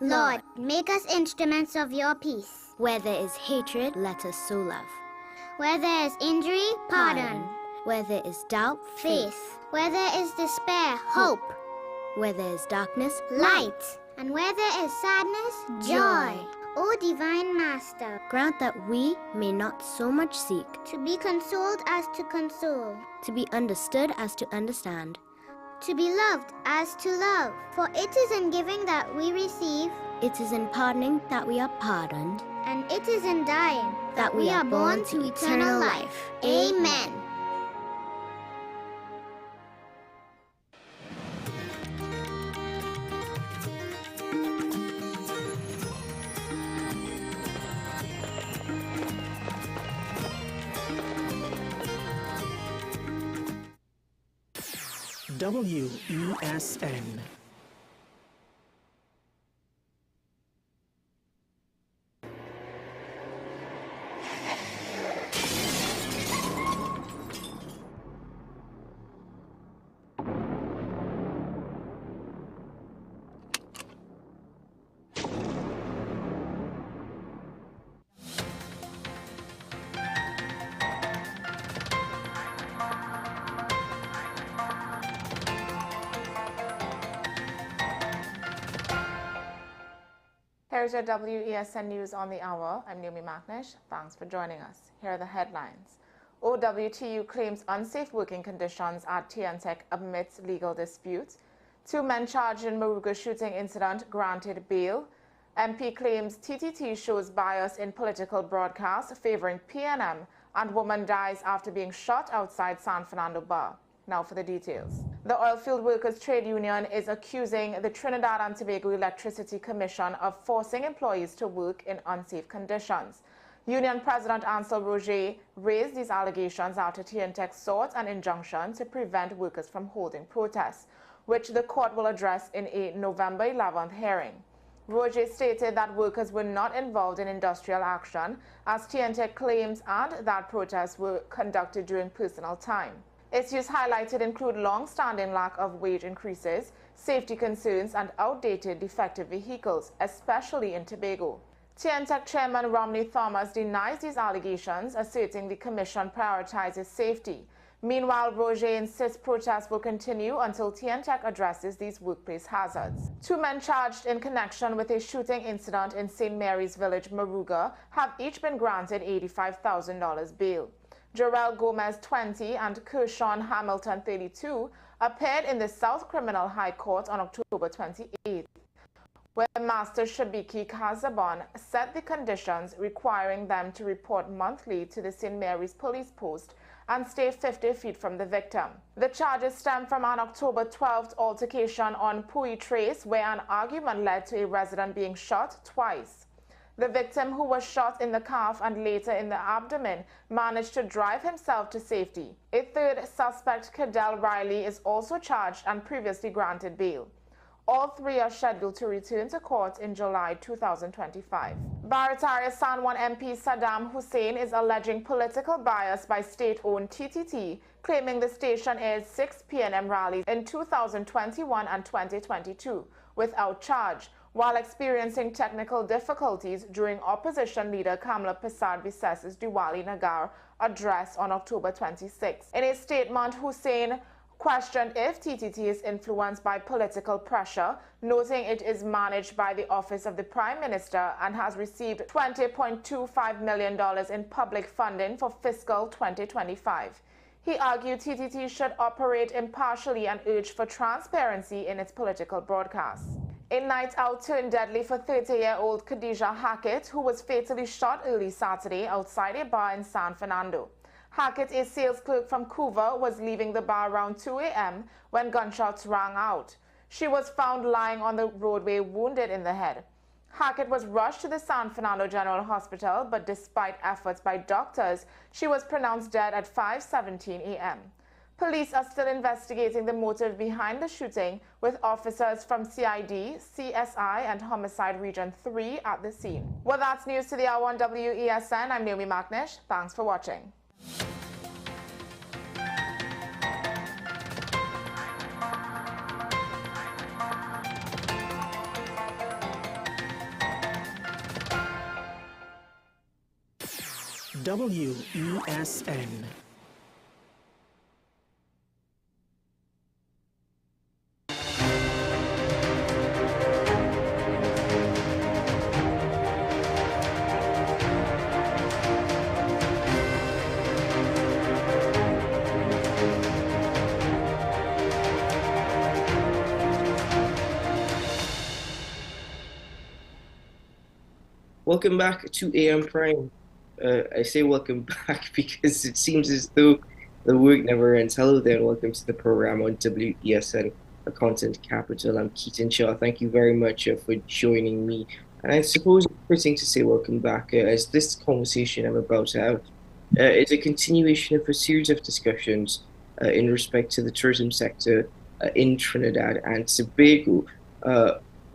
Lord, make us instruments of your peace. Where there is hatred, let us sow love. Where there is injury, pardon. Where there is doubt, Faith. Where there is despair, hope. Where there is darkness, light. And where there is sadness, joy. O Divine Master, grant that we may not so much seek to be consoled as to console, to be understood as to understand, to be loved as to love. For it is in giving that we receive, it is in pardoning that we are pardoned, and it is in dying that we are born to eternal life. Amen. WESN. Here's your WESN News on the Hour. I'm Naomi Macnish. Thanks for joining us. Here are the headlines. OWTU claims unsafe working conditions at TNTech amidst legal disputes. 2 men charged in Moruga shooting incident granted bail. MP claims TTT shows bias in political broadcast favoring PNM, and woman dies after being shot outside San Fernando bar. Now for the details. The Oilfield Workers Trade Union is accusing the Trinidad and Tobago Electricity Commission of forcing employees to work in unsafe conditions. Union President Ansel Roger raised these allegations after TNTech sought an injunction to prevent workers from holding protests, which the court will address in a November 11th hearing. Roger stated that workers were not involved in industrial action, as TNTech claims, and that protests were conducted during personal time. Issues highlighted include long-standing lack of wage increases, safety concerns, and outdated defective vehicles, especially in Tobago. TNTech Chairman Romney Thomas denies these allegations, asserting the Commission prioritizes safety. Meanwhile, Roger insists protests will continue until TNTech addresses these workplace hazards. 2 men charged in connection with a shooting incident in St. Mary's Village, Moruga, have each been granted $85,000 bail. Jarrell Gomez, 20, and Kershawn Hamilton, 32, appeared in the South Criminal High Court on October 28th, where Master Shabiki Kazabon set the conditions requiring them to report monthly to the St. Mary's police post and stay 50 feet from the victim. The charges stem from an October 12th altercation on Pui Trace, where an argument led to a resident being shot twice. The victim, who was shot in the calf and later in the abdomen, managed to drive himself to safety. A third suspect, Cadell Riley, is also charged and previously granted bail. All 3 are scheduled to return to court in July 2025. Barataria San Juan MP Saddam Hussein is alleging political bias by state-owned TTT, claiming the station aired 6 PNM rallies in 2021 and 2022 without charge, while experiencing technical difficulties during opposition leader Kamala Persad-Bissess's Diwali Nagar address on October 26. In a statement, Hussein questioned if TTT is influenced by political pressure, noting it is managed by the Office of the Prime Minister and has received $20.25 million in public funding for fiscal 2025. He argued TTT should operate impartially and urged for transparency in its political broadcasts. A night out turned deadly for 30-year-old Khadijah Hackett, who was fatally shot early Saturday outside a bar in San Fernando. Hackett, a sales clerk from Couva, was leaving the bar around 2 a.m. when gunshots rang out. She was found lying on the roadway, wounded in the head. Hackett was rushed to the San Fernando General Hospital, but despite efforts by doctors, she was pronounced dead at 5:17 a.m. Police are still investigating the motive behind the shooting, with officers from CID, CSI, and Homicide Region 3 at the scene. Well, that's news to the hour on WESN. I'm Naomi Macnish. Thanks for watching. WESN. Welcome back to AM Prime. I say welcome back because it seems as though the work never ends. Hello there, and welcome to the program on WESN, a content capital. I'm Keaton Shaw. Thank you very much for joining me. And I suppose the first thing to say welcome back, as this conversation I'm about to have is a continuation of a series of discussions in respect to the tourism sector in Trinidad and Tobago.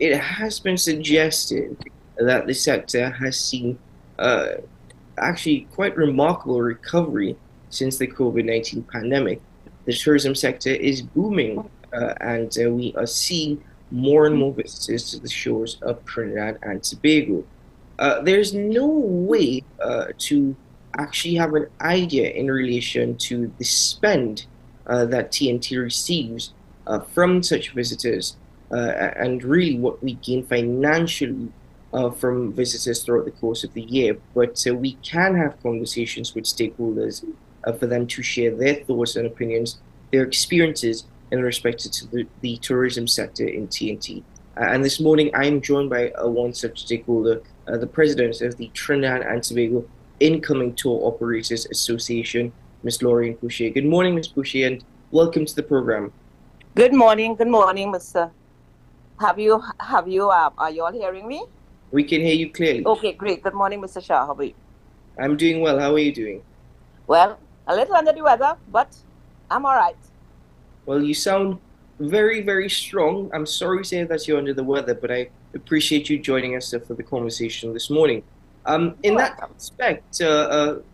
It has been suggested that the sector has seen actually quite remarkable recovery since the COVID-19 pandemic. The tourism sector is booming, and we are seeing more and more visitors to the shores of Trinidad and Tobago. There's no way to actually have an idea in relation to the spend that TNT receives from such visitors, and really what we gain financially from visitors throughout the course of the year. But we can have conversations with stakeholders for them to share their thoughts and opinions, their experiences in respect to the tourism sector in TNT. And this morning, I am joined by one such stakeholder, the president of the Trinidad and Tobago Incoming Tour Operators Association, Ms. Lauren Boucher. Good morning, Ms. Boucher, and welcome to the program. Good morning, Mr. Are you all hearing me? We can hear you clearly. Okay, great. Good morning, Mr. Shah. How are you? I'm doing well. How are you doing? Well, a little under the weather, but I'm all right. Well, you sound very, very strong. I'm sorry to say that you're under the weather, but I appreciate you joining us for the conversation this morning. In that respect, from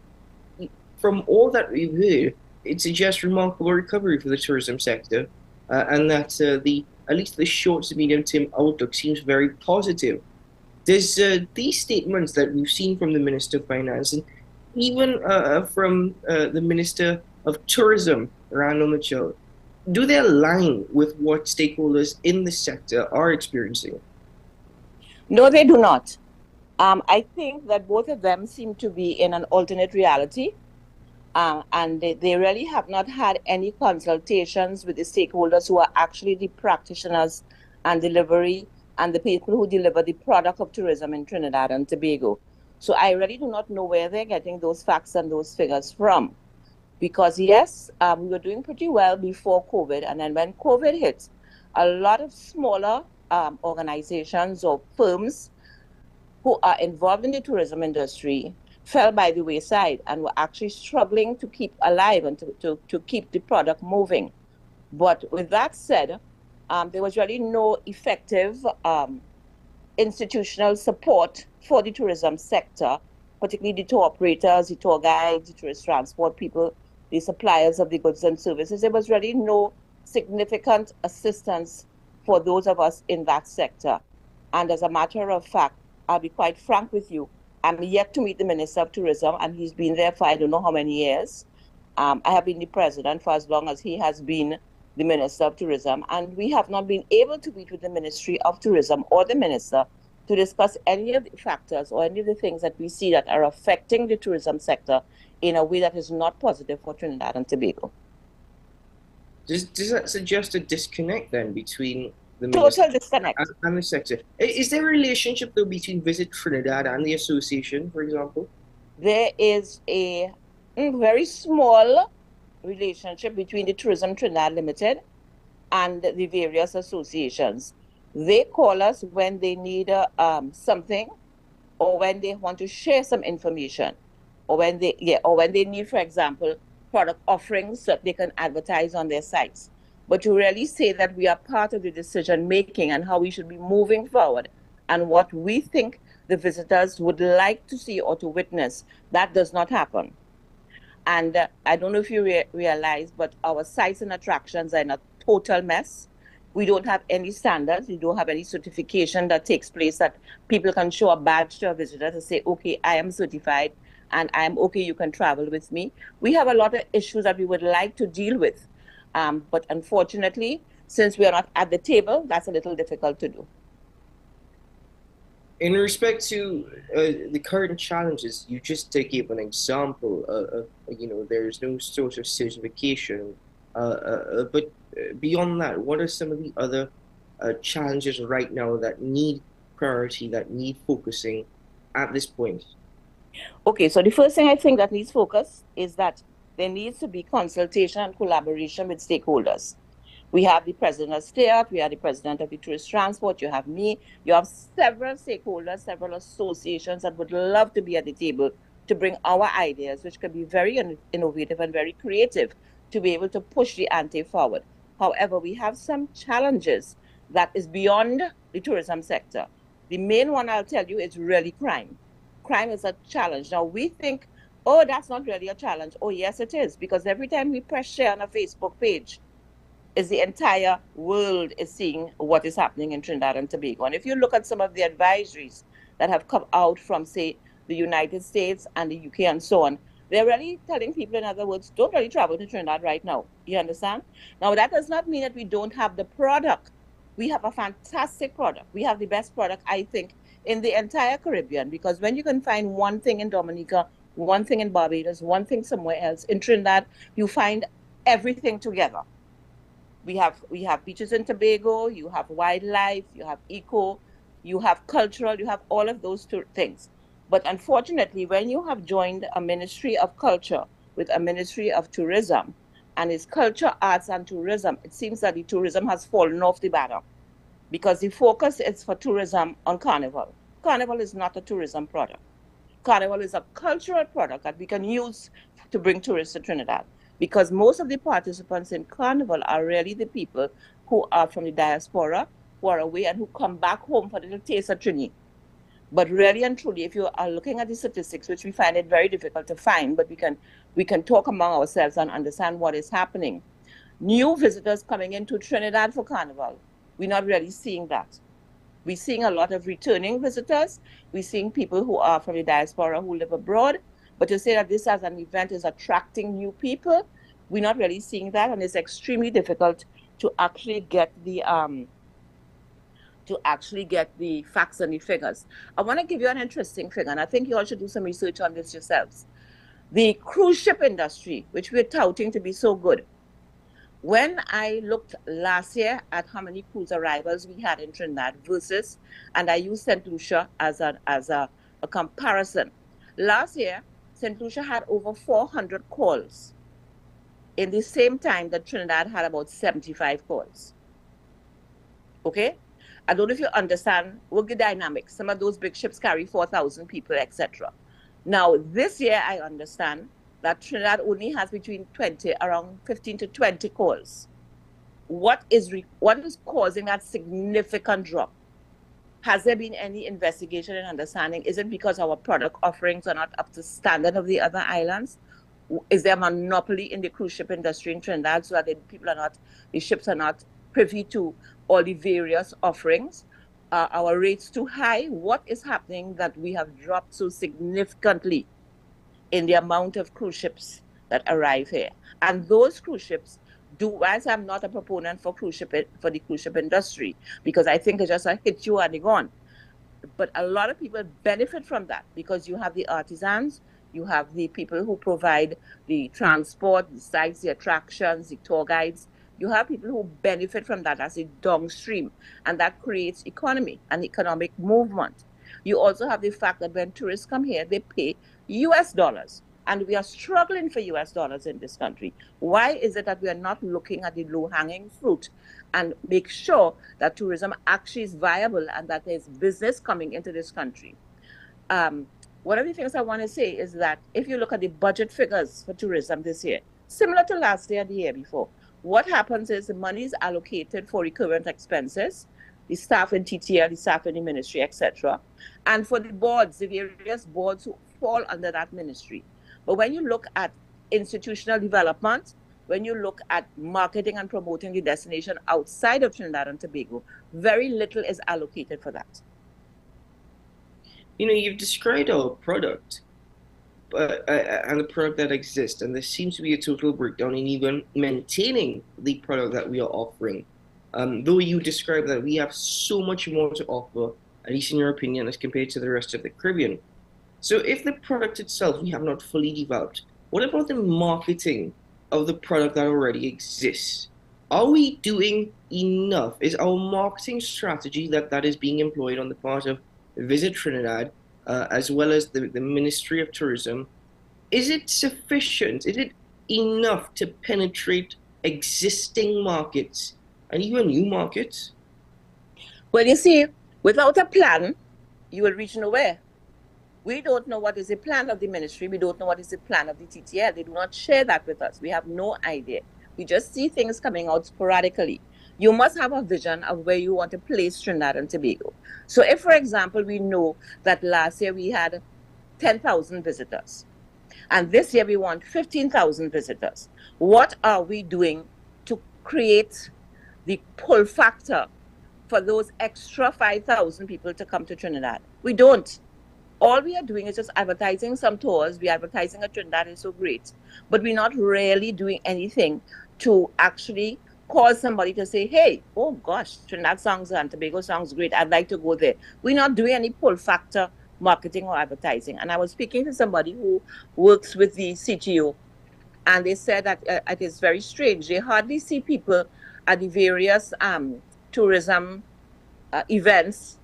all that we've heard, it suggests remarkable recovery for the tourism sector, and that at least the short to medium term outlook seems very positive. Does these statements that we've seen from the Minister of Finance and even from the Minister of Tourism, Randall Mitchell, do they align with what stakeholders in the sector are experiencing? No, they do not. I think that both of them seem to be in an alternate reality, and they really have not had any consultations with the stakeholders who are actually the practitioners and delivery and the people who deliver the product of tourism in Trinidad and Tobago. So I really do not know where they're getting those facts and those figures from. Because yes, we were doing pretty well before COVID, and then when COVID hit, a lot of smaller organizations or firms who are involved in the tourism industry fell by the wayside and were actually struggling to keep alive and to keep the product moving. But with that said, there was really no effective institutional support for the tourism sector, particularly the tour operators, the tour guides, the tourist transport people, the suppliers of the goods and services. There was really no significant assistance for those of us in that sector. And as a matter of fact, I'll be quite frank with you, I'm yet to meet the Minister of Tourism, and he's been there for I don't know how many years. I have been the president for as long as he has been the Minister of Tourism, and we have not been able to meet with the Ministry of Tourism or the Minister to discuss any of the factors or any of the things that we see that are affecting the tourism sector in a way that is not positive for Trinidad and Tobago. Does that suggest a disconnect then between the total disconnect and the sector? Is there a relationship though between Visit Trinidad and the association, for example? There is a very small relationship between the Tourism Trinidad Limited and the various associations. They call us when they need something, or when they want to share some information, or when they need, for example, product offerings that they can advertise on their sites. But to really say that we are part of the decision making and how we should be moving forward and what we think the visitors would like to see or to witness, that does not happen. And I don't know if you realize, but our sites and attractions are in a total mess. We don't have any standards. We don't have any certification that takes place that people can show a badge to a visitor to say, okay, I am certified. and I'm okay, you can travel with me. We have a lot of issues that we would like to deal with. But unfortunately, since we are not at the table, that's a little difficult to do. In respect to the current challenges, you just gave an example of, there's no sort of certification. But beyond that, what are some of the other challenges right now that need priority, that need focusing at this point? Okay, so the first thing I think that needs focus is that there needs to be consultation and collaboration with stakeholders. We have the president of STEAT, we have the president of the tourist transport, you have me, you have several stakeholders, several associations that would love to be at the table to bring our ideas, which can be very innovative and very creative, to be able to push the ante forward. However, we have some challenges that is beyond the tourism sector. The main one I'll tell you is really crime. Crime is a challenge. Now we think, oh, that's not really a challenge. Oh, yes, it is, because every time we press share on a Facebook page, is the entire world is seeing what is happening in Trinidad and Tobago. And if you look at some of the advisories that have come out from, say, the United States and the UK and so on, they're really telling people, in other words, don't really travel to Trinidad right now. You understand? Now, that does not mean that we don't have the product. We have a fantastic product. We have the best product, I think, in the entire Caribbean, because when you can find one thing in Dominica, one thing in Barbados, one thing somewhere else, in Trinidad, you find everything together. We have beaches in Tobago, you have wildlife, you have eco, you have cultural, you have all of those two things. But unfortunately, when you have joined a Ministry of Culture with a Ministry of Tourism, and it's culture, arts, and tourism, it seems that the tourism has fallen off the banner, because the focus is for tourism on Carnival. Carnival is not a tourism product. Carnival is a cultural product that we can use to bring tourists to Trinidad, because most of the participants in Carnival are really the people who are from the diaspora, who are away and who come back home for the little taste of Trini. But really and truly, if you are looking at the statistics, which we find it very difficult to find, but we can talk among ourselves and understand what is happening. New visitors coming into Trinidad for Carnival, we're not really seeing that. We're seeing a lot of returning visitors. We're seeing people who are from the diaspora who live abroad. But to say that this as an event is attracting new people, we're not really seeing that, and it's extremely difficult to actually get the facts and the figures. I want to give you an interesting figure, and I think you all should do some research on this yourselves. The cruise ship industry, which we're touting to be so good. When I looked last year at how many cruise arrivals we had in Trinidad versus, and I used St. Lucia as a comparison. Last year, St. Lucia had over 400 calls. In the same time that Trinidad had about 75 calls. Okay? I don't know if you understand work the dynamics. Some of those big ships carry 4,000 people, etc. Now, this year, I understand that Trinidad only has around 15 to 20 calls. What is causing that significant drop? Has there been any investigation and understanding? Is it because our product offerings are not up to standard of the other islands? Is there a monopoly in the cruise ship industry in Trinidad so that the ships are not privy to all the various offerings? Are our rates too high? What is happening that we have dropped so significantly in the amount of cruise ships that arrive here? And those cruise ships, as I'm not a proponent for the cruise ship industry, because I think it's just a hit you and they gone. But a lot of people benefit from that, because you have the artisans, you have the people who provide the transport, the sites, the attractions, the tour guides. You have people who benefit from that as a downstream, and that creates economy and economic movement. You also have the fact that when tourists come here, they pay US dollars. And we are struggling for US dollars in this country. Why is it that we are not looking at the low-hanging fruit and make sure that tourism actually is viable and that there's business coming into this country? One of the things I want to say is that if you look at the budget figures for tourism this year, similar to last year and the year before, what happens is the money is allocated for recurrent expenses, the staff in TTL, the staff in the ministry, etc., and for the boards, the various boards who fall under that ministry. But when you look at institutional development, when you look at marketing and promoting the destination outside of Trinidad and Tobago, very little is allocated for that. You've described our product and the product that exists, and there seems to be a total breakdown in even maintaining the product that we are offering. Though you describe that we have so much more to offer, at least in your opinion, as compared to the rest of the Caribbean. So if the product itself we have not fully developed, what about the marketing of the product that already exists? Are we doing enough? Is our marketing strategy that is being employed on the part of Visit Trinidad, as well as the Ministry of Tourism, is it sufficient? Is it enough to penetrate existing markets and even new markets? Well, you see, without a plan, you will reach nowhere. We don't know what is the plan of the ministry. We don't know what is the plan of the TTL. They do not share that with us. We have no idea. We just see things coming out sporadically. You must have a vision of where you want to place Trinidad and Tobago. So if, for example, we know that last year we had 10,000 visitors, and this year we want 15,000 visitors, what are we doing to create the pull factor for those extra 5,000 people to come to Trinidad? We don't. All we are doing is just advertising some tours. We're advertising that Trinidad is so great, but we're not really doing anything to actually cause somebody to say, hey, oh gosh, Trinidad sounds and Tobago sounds great. I'd like to go there. We're not doing any pull factor marketing or advertising. And I was speaking to somebody who works with the CTO, and they said that it is very strange. They hardly see people at the various tourism events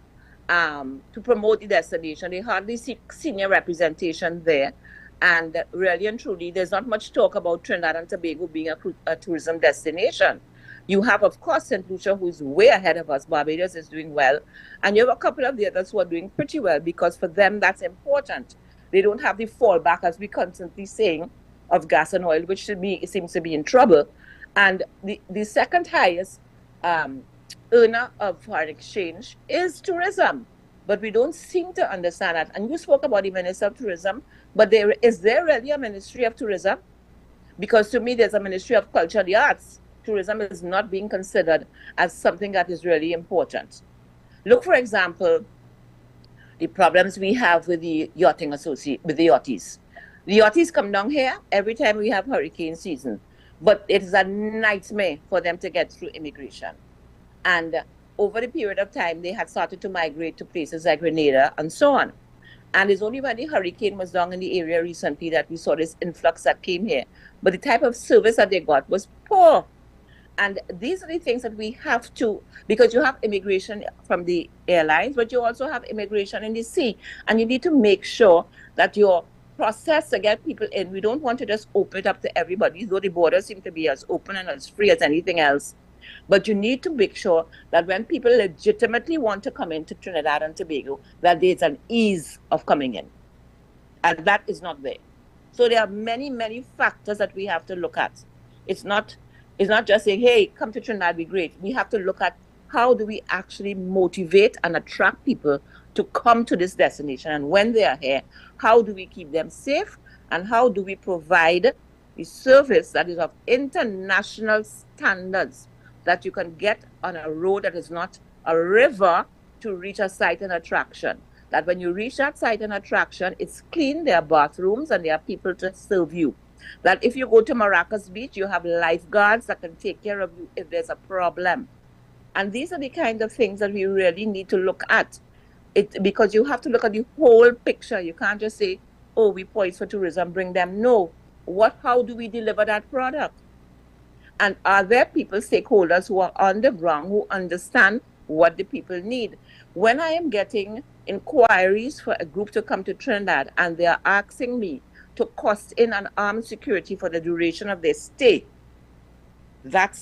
to promote the destination. They hardly see senior representation there. And really and truly, there's not much talk about Trinidad and Tobago being a tourism destination. You have, of course, St. Lucia, who is way ahead of us. Barbados is doing well. And you have a couple of the others who are doing pretty well, because for them, that's important. They don't have the fallback, as we constantly saying, of gas and oil, which to me seems to be in trouble. And the second highest earner of foreign exchange is tourism. But we don't seem to understand that. And you spoke about the Minister of Tourism, but is there really a Ministry of Tourism? Because to me, there's a Ministry of Culture and the Arts. Tourism is not being considered as something that is really important. Look, for example, the problems we have with the yachting with the yachties. The yachties come down here every time we have hurricane season, but it is a nightmare for them to get through immigration. And over the period of time, they had started to migrate to places like Grenada and so on. And it's only when the hurricane was down in the area recently that we saw this influx that came here. But the type of service that they got was poor. And these are the things that we have to, because you have immigration from the airlines, but you also have immigration in the sea. And you need to make sure that your process to get people in, we don't want to just open it up to everybody, though the borders seem to be as open and as free as anything else. But you need to make sure that when people legitimately want to come into Trinidad and Tobago, that there's an ease of coming in. And that is not there. So there are many, many factors that we have to look at. It's not just saying, hey, come to Trinidad, be great. We have to look at how do we actually motivate and attract people to come to this destination. And when they are here, how do we keep them safe? And how do we provide a service that is of international standards, that you can get on a road that is not a river to reach a site and attraction. That when you reach that site and attraction, it's clean, there are bathrooms, and there are people to serve you. That if you go to Maracas Beach, you have lifeguards that can take care of you if there's a problem. And these are the kind of things that we really need to look at. Because you have to look at the whole picture. You can't just say, oh, we poise for tourism, bring them. No. How do we deliver that product? And are there people, stakeholders who are on the ground, who understand what the people need? When I am getting inquiries for a group to come to Trinidad and they are asking me to cost in an armed security for the duration of their stay, that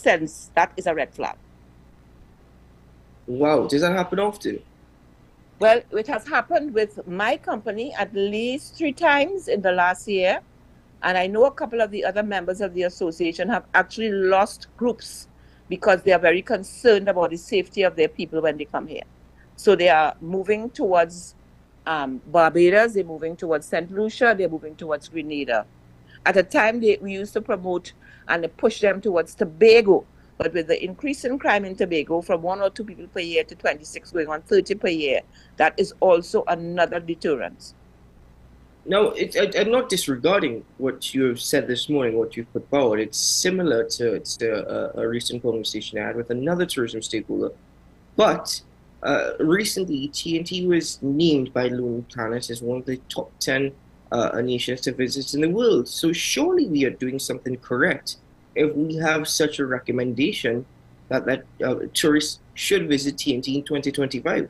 is a red flag. Wow, does that happen often? Well, it has happened with my company at least 3 times in the last year. And I know a couple of the other members of the association have actually lost groups because they are very concerned about the safety of their people when they come here. So they are moving towards Barbados, they're moving towards St. Lucia, they're moving towards Grenada. At a time, we used to promote and push them towards Tobago. But with the increase in crime in Tobago, from 1 or 2 people per year to 26 going on 30 per year, that is also another deterrent. No, I'm not disregarding what you have said this morning, what you've put forward. It's similar to a recent conversation I had with another tourism stakeholder. But recently, TNT was named by Lonely Planet as one of the top 10 nations to visit in the world. So surely we are doing something correct if we have such a recommendation that tourists should visit TNT in 2025.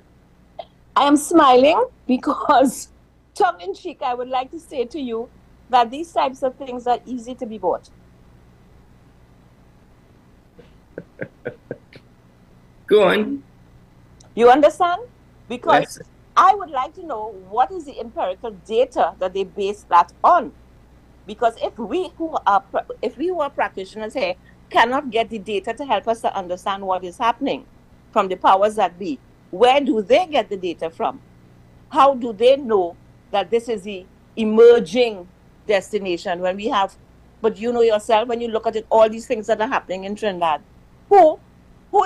I am smiling because, tongue in cheek, I would like to say to you that these types of things are easy to be bought. Go on. You understand? Because Yes. I would like to know what is the empirical data that they base that on. Because if we who are practitioners here cannot get the data to help us to understand what is happening from the powers that be, where do they get the data from? How do they know that this is the emerging destination when we have, but you know yourself, when you look at it, all these things that are happening in Trinidad, who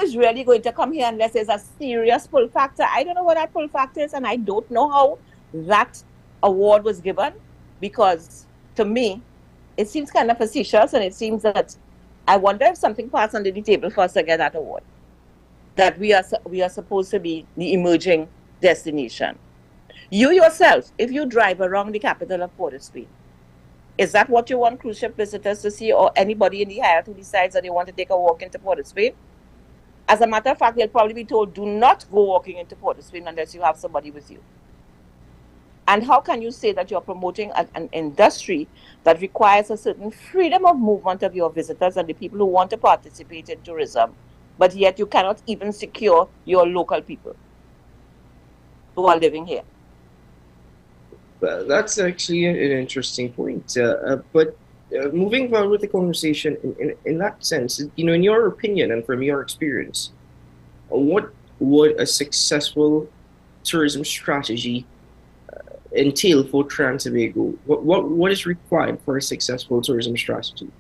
is really going to come here unless there's a serious pull factor? I don't know what that pull factor is, and I don't know how that award was given, because to me, it seems kind of facetious, and it seems that I wonder if something passed under the table for us to get that award. That we are supposed to be the emerging destination. You yourself, if you drive around the capital of Port of Spain, is that what you want cruise ship visitors to see, or anybody in the Hyatt who decides that they want to take a walk into Port of Spain? As a matter of fact, they'll probably be told, do not go walking into Port of Spain unless you have somebody with you. And how can you say that you're promoting an industry that requires a certain freedom of movement of your visitors and the people who want to participate in tourism, but yet you cannot even secure your local people who are living here? Well, that's actually an interesting point. But moving forward with the conversation, in that sense, in your opinion and from your experience, what would a successful tourism strategy entail for Trinidad Tobago? What is required for a successful tourism strategy?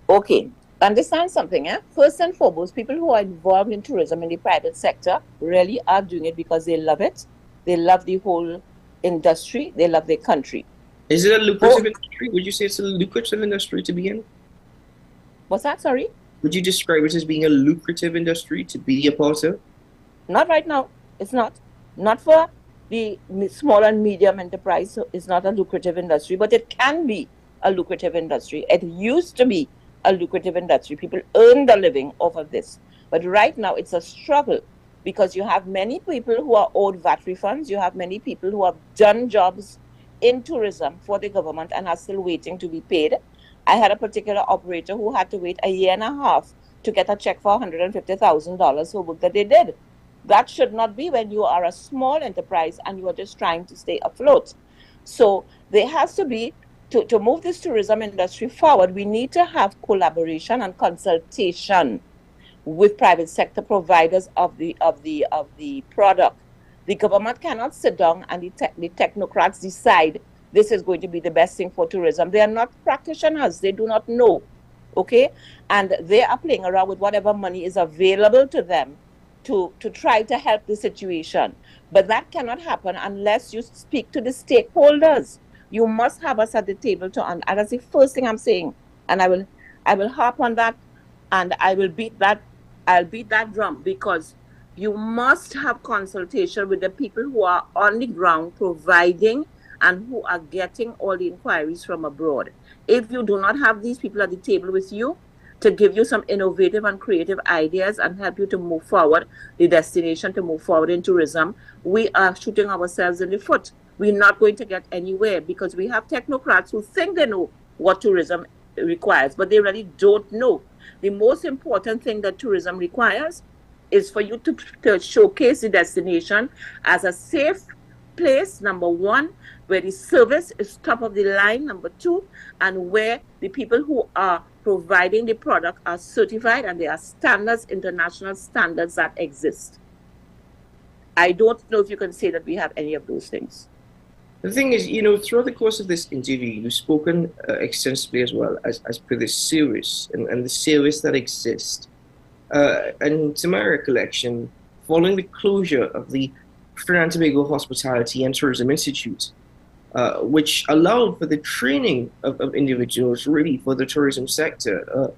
Okay, understand something. First and foremost, people who are involved in tourism in the private sector really are doing it because they love it. They love the whole industry. They love their country. Is it a lucrative industry? Would you say it's a lucrative industry to be in? What's that? Sorry? Would you describe it as being a lucrative industry to be a part of? Not right now. It's not. Not for the small and medium enterprise. So it's not a lucrative industry, but it can be a lucrative industry. It used to be a lucrative industry. People earn their living off of this. But right now it's a struggle because you have many people who are owed VAT refunds. You have many people who have done jobs in tourism for the government and are still waiting to be paid. I had a particular operator who had to wait a year and a half to get a check for $150,000 for work that they did. That should not be when you are a small enterprise and you are just trying to stay afloat. So there has to be, to move this tourism industry forward, we need to have collaboration and consultation with private sector providers of the product. The government cannot sit down and the technocrats decide this is going to be the best thing for tourism. They are not practitioners. They do not know, okay? And they are playing around with whatever money is available to them to try to help the situation. But that cannot happen unless you speak to the stakeholders. You must have us at the table and that's the first thing I'm saying. And I will harp on that, and I'll beat that drum, because you must have consultation with the people who are on the ground providing and who are getting all the inquiries from abroad. If you do not have these people at the table with you to give you some innovative and creative ideas and help you to move forward, the destination to move forward in tourism, we are shooting ourselves in the foot. We're not going to get anywhere because we have technocrats who think they know what tourism requires, but they really don't know. The most important thing that tourism requires is for you to showcase the destination as a safe place, number one, where the service is top of the line, number two, and where the people who are providing the product are certified and there are standards, international standards that exist. I don't know if you can say that we have any of those things. The thing is, throughout the course of this interview, you've spoken extensively as well as per the service and the service that exists. And to my recollection, following the closure of the Trinidad and Tobago Hospitality and Tourism Institute, which allowed for the training of individuals really for the tourism sector.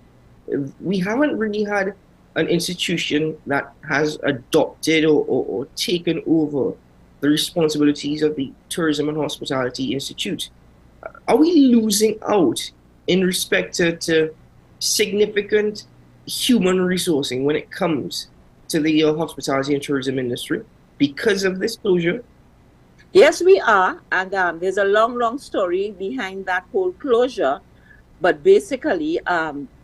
We haven't really had an institution that has adopted or taken over the responsibilities of the Tourism and Hospitality Institute. Are we losing out in respect to significant human resourcing when it comes to the hospitality and tourism industry because of this closure? Yes, we are. And there's a long story behind that whole closure. But basically,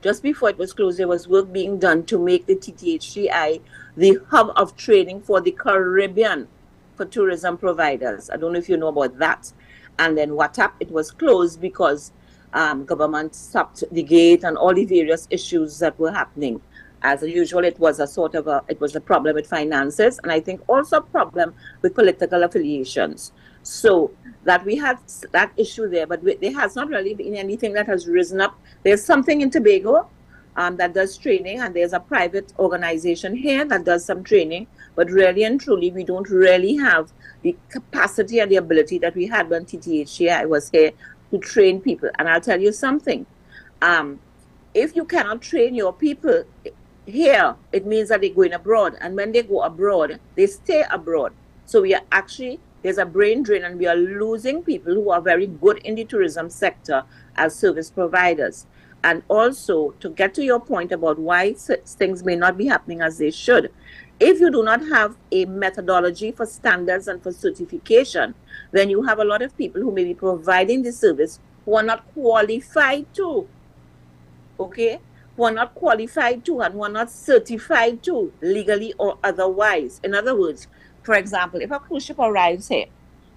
just before it was closed, there was work being done to make the TTHCI the hub of training for the Caribbean for tourism providers. I don't know if you know about that. And then what happened? It was closed because government stopped the gate and all the various issues that were happening. As usual, it was a problem with finances, and I think also a problem with political affiliations. So that we had that issue there, but there has not really been anything that has risen up. There's something in Tobago that does training, and there's a private organization here that does some training, but really and truly, we don't really have the capacity and the ability that we had when TTHCI was here to train people. And I'll tell you something, if you cannot train your people here, it means that they're going abroad, and when they go abroad, they stay abroad. So we are actually, there's a brain drain, and we are losing people who are very good in the tourism sector as service providers. And also, to get to your point about why things may not be happening as they should, if you do not have a methodology for standards and for certification, then you have a lot of people who may be providing the service who are not qualified to, okay? Who are not qualified to and who are not certified to, legally or otherwise. In other words, for example, if a cruise ship arrives here,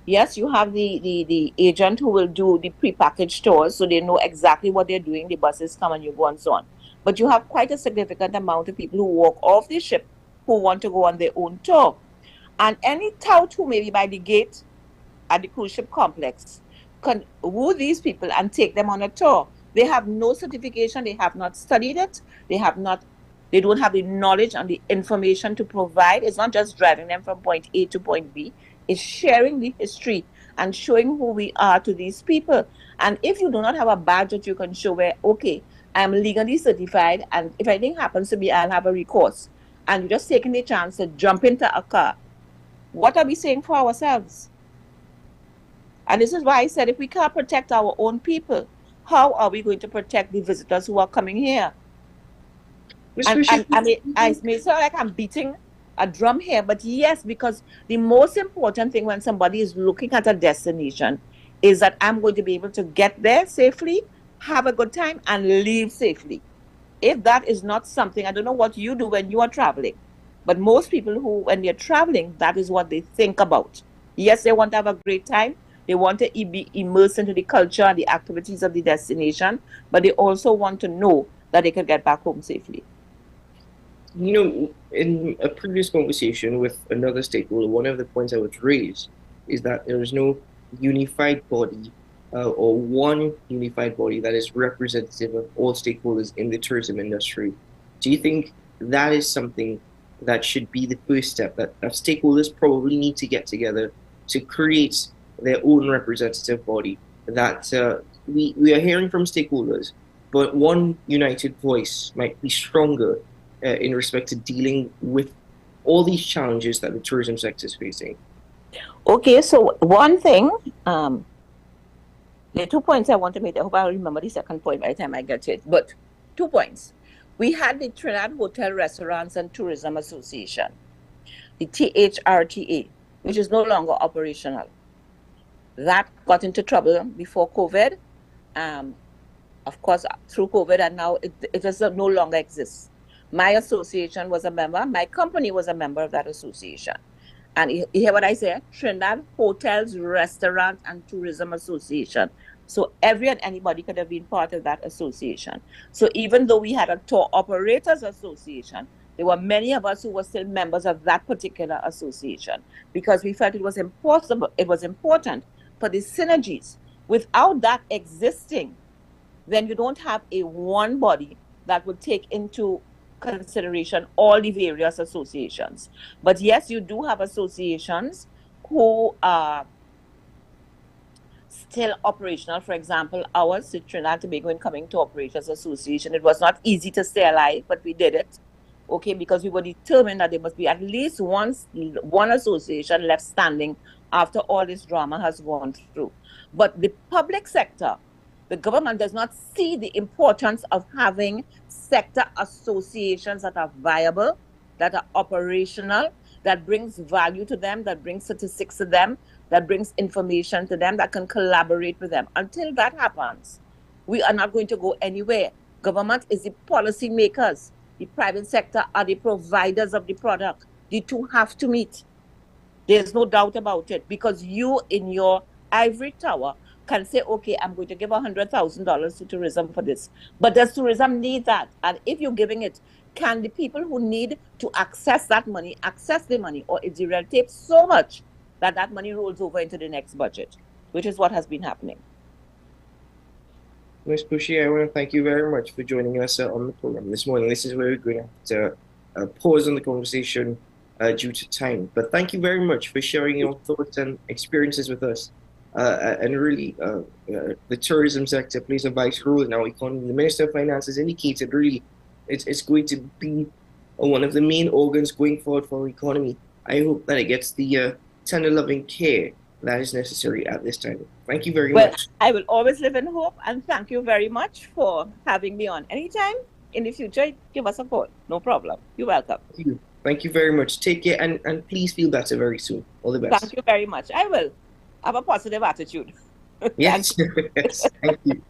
yes, you have the agent who will do the prepackaged tours, so they know exactly what they're doing, the buses come and you go and so on. But you have quite a significant amount of people who walk off the ship who want to go on their own tour. And any tout who may be by the gate at the cruise ship complex can woo these people and take them on a tour. They have no certification, they have not studied it, they don't have the knowledge and the information to provide. It's not just driving them from point A to point B, it's sharing the history and showing who we are to these people. And if you do not have a badge that you can show where, okay, I'm legally certified, and if anything happens to me, I'll have a recourse, and you're just taking the chance to jump into a car, what are we saying for ourselves? And this is why I said, if we can't protect our own people, how are we going to protect the visitors who are coming here? And I may sound like I'm beating a drum here, but yes, because the most important thing when somebody is looking at a destination is that I'm going to be able to get there safely, have a good time, and leave safely. If that is not something, I don't know what you do when you are traveling, but most people who, when they're traveling, that is what they think about. Yes, they want to have a great time. They want to be immersed into the culture and the activities of the destination, but they also want to know that they can get back home safely. You know, in a previous conversation with another stakeholder, one of the points I would raise is that there is no unified body or one unified body that is representative of all stakeholders in the tourism industry. Do you think that is something that should be the first step, that stakeholders probably need to get together to create their own representative body, that we are hearing from stakeholders, but one united voice might be stronger in respect to dealing with all these challenges that the tourism sector is facing? Okay, so one thing, there are 2 points I want to make. I hope I'll remember the second point by the time I get to it, but 2 points. We had the Trinidad Hotel, Restaurants and Tourism Association, the THRTA, which is no longer operational. That got into trouble before COVID, of course, through COVID, and now it does no longer exist. My association was a member, my company was a member of that association. And you hear what I say? Trinidad Hotels, Restaurants and Tourism Association. So every and anybody could have been part of that association. So even though we had a tour operators association, there were many of us who were still members of that particular association because we felt it was important for the synergies. Without that existing, then you don't have a one body that would take into consideration all the various associations. But yes, you do have associations who are still operational. For example, ours, the Trinidad and Tobago Incoming to Operators Association, it was not easy to stay alive, but we did it. Okay, because we were determined that there must be at least one association left standing after all this drama has gone through. But the public sector, the government does not see the importance of having sector associations that are viable, that are operational, that brings value to them, that brings statistics to them, that brings information to them, that can collaborate with them. Until that happens, we are not going to go anywhere. Government is the policy makers. The private sector are the providers of the product. The two have to meet. There's no doubt about it, because you in your ivory tower can say, okay, I'm going to give $100,000 to tourism for this. But does tourism need that? And if you're giving it, can the people who need to access that money access the money? Or is the red tape so much that that money rolls over into the next budget, which is what has been happening? Ms. Bushy, I want to thank you very much for joining us on the program this morning. This is where we're going to pause on the conversation due to time. But thank you very much for sharing your thoughts and experiences with us. And really, the tourism sector plays a vital role in our economy. The Minister of Finance has indicated really it's going to be one of the main organs going forward for our economy. I hope that it gets the tender loving care that is necessary at this time. Thank you very much. I will always live in hope, and thank you very much for having me on. Anytime in the future, give us a call. No problem. You're welcome. Thank you very much. Take care, and please feel better very soon. All the best. Thank you very much. I will have a positive attitude. Yes, yes, thank you.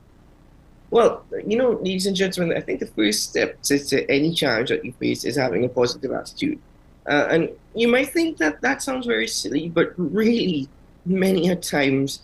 Well, ladies and gentlemen, I think the first step to any challenge that you face is having a positive attitude. And you might think that that sounds very silly, but really, many a times,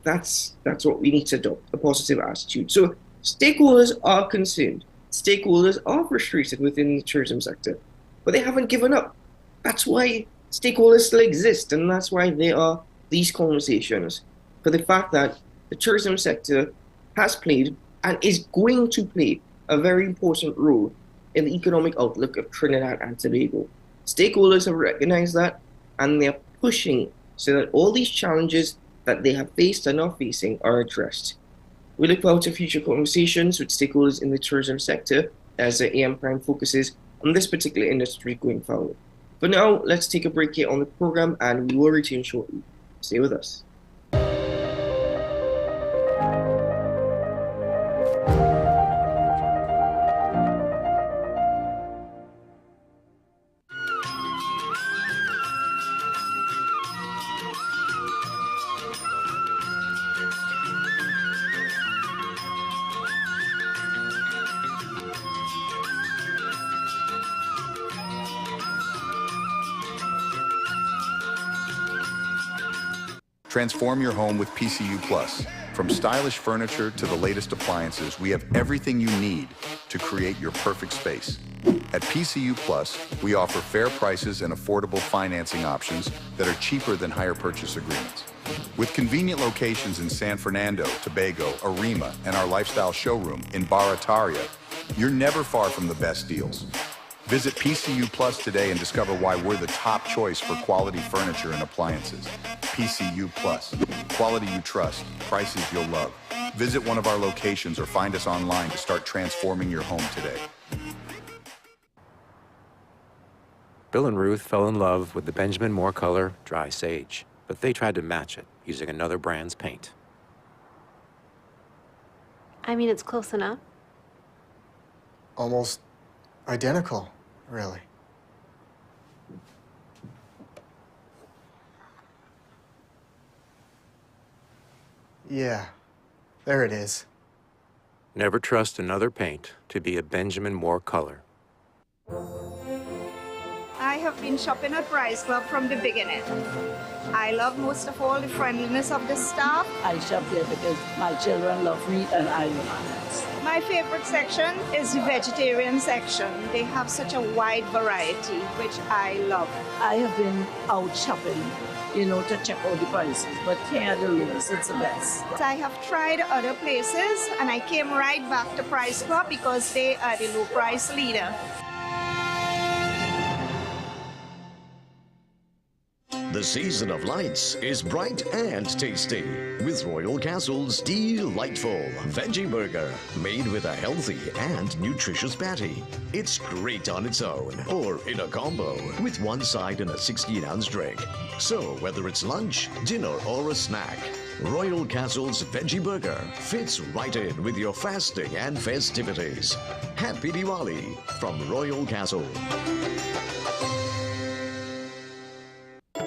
that's what we need to adopt, a positive attitude. So stakeholders are concerned. Stakeholders are frustrated within the tourism sector, but they haven't given up. That's why stakeholders still exist, and that's why there are these conversations, for the fact that the tourism sector has played and is going to play a very important role in the economic outlook of Trinidad and Tobago. Stakeholders have recognized that, and they're pushing so that all these challenges that they have faced and are facing are addressed. We look forward to future conversations with stakeholders in the tourism sector as the AM Prime focuses on this particular industry going forward. For now, let's take a break here on the program, and we will return shortly. Stay with us. Transform your home with PCU Plus. From stylish furniture to the latest appliances, we have everything you need to create your perfect space. At PCU Plus, we offer fair prices and affordable financing options that are cheaper than hire purchase agreements. With convenient locations in San Fernando, Tobago, Arima, and our lifestyle showroom in Barataria, you're never far from the best deals. Visit PCU Plus today and discover why we're the top choice for quality furniture and appliances. PCU Plus, quality you trust, prices you'll love. Visit one of our locations or find us online to start transforming your home today. Bill and Ruth fell in love with the Benjamin Moore color Dry Sage, but they tried to match it using another brand's paint. I mean, it's close enough. Almost identical, really. Yeah, there it is. Never trust another paint to be a Benjamin Moore color. I have been shopping at Price Club from the beginning. I love most of all the friendliness of the staff. I shop there because my children love me and I love them. My favorite section is the vegetarian section. They have such a wide variety, which I love. I have been out shopping, to check out the prices, but here at the lowest, it's the best. I have tried other places and I came right back to Price Club because they are the low price leader. The season of lights is bright and tasty with Royal Castle's delightful veggie burger made with a healthy and nutritious patty. It's great on its own or in a combo with one side and a 16-ounce drink. So whether it's lunch, dinner or a snack, Royal Castle's veggie burger fits right in with your fasting and festivities. Happy Diwali from Royal Castle.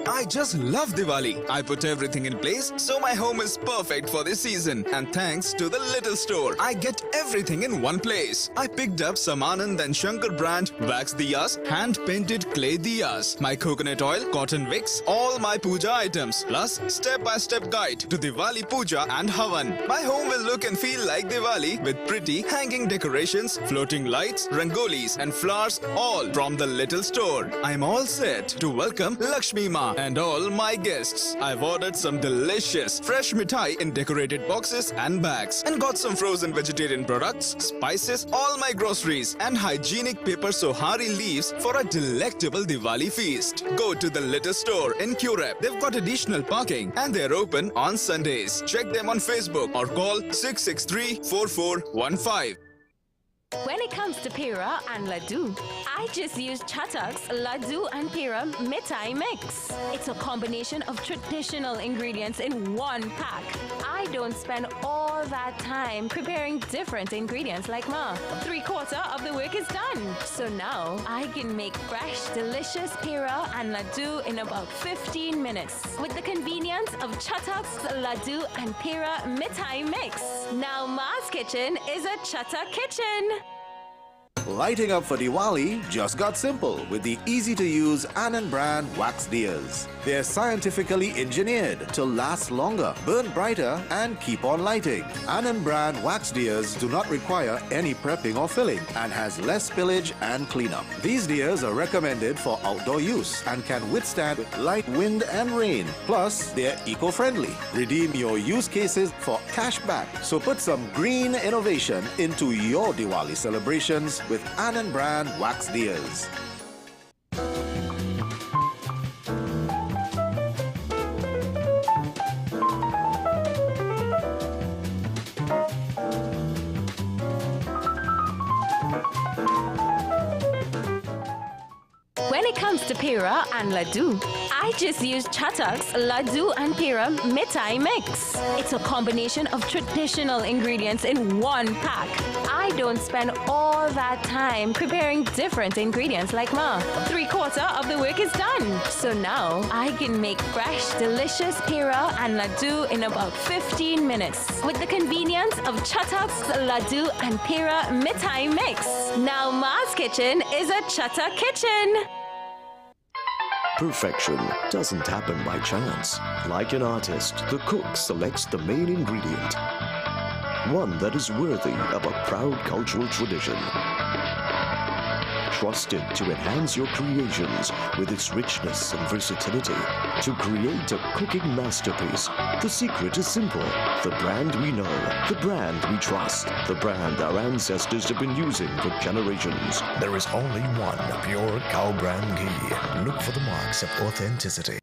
I just love Diwali. I put everything in place so my home is perfect for this season. And thanks to the little store, I get everything in one place. I picked up some Anand and Shankar brand wax diyas, hand-painted clay diyas, my coconut oil, cotton wicks, all my puja items, plus step-by-step guide to Diwali puja and Havan. My home will look and feel like Diwali with pretty hanging decorations, floating lights, rangolis and flowers, all from the little store. I'm all set to welcome Lakshmi Ma and all my guests. I've ordered some delicious fresh mithai in decorated boxes and bags and got some frozen vegetarian products, spices, all my groceries and hygienic paper sohari leaves for a delectable Diwali feast. Go to the little store in Curep. They've got additional parking and they're open on Sundays. Check them on Facebook or call 663-4415. When it comes to Pira and Laddu, I just use Chatak's Laddu and Pira Mithai Mix. It's a combination of traditional ingredients in one pack. I don't spend all that time preparing different ingredients like Ma. 3/4 of the work is done. So now I can make fresh, delicious Pira and Laddu in about 15 minutes with the convenience of Chatak's Laddu and Pira Mithai Mix. Now Ma's kitchen is a Chatak kitchen. Lighting up for Diwali just got simple with the easy-to-use Anand brand wax diyas. They're scientifically engineered to last longer, burn brighter, and keep on lighting. Anand brand wax diyas do not require any prepping or filling and has less spillage and cleanup. These diyas are recommended for outdoor use and can withstand light wind and rain. Plus, they're eco-friendly. Redeem your use cases for cash back. So put some green innovation into your Diwali celebrations with Anand brand wax diyas. When it comes to Pira and Laddu, I just use Chatak's Laddu and Pira Mithai Mix. It's a combination of traditional ingredients in one pack. I don't spend all that time preparing different ingredients like Ma. 3/4 of the work is done. So now I can make fresh, delicious Pira and Laddu in about 15 minutes with the convenience of Chatak's Laddu and Pira Mithai Mix. Now Ma's kitchen is a Chatak kitchen. Perfection doesn't happen by chance. Like an artist, the cook selects the main ingredient, one that is worthy of a proud cultural tradition. Trusted to enhance your creations with its richness and versatility. To create a cooking masterpiece, the secret is simple. The brand we know, the brand we trust, the brand our ancestors have been using for generations. There is only one pure cow brand ghee. Look for the marks of authenticity.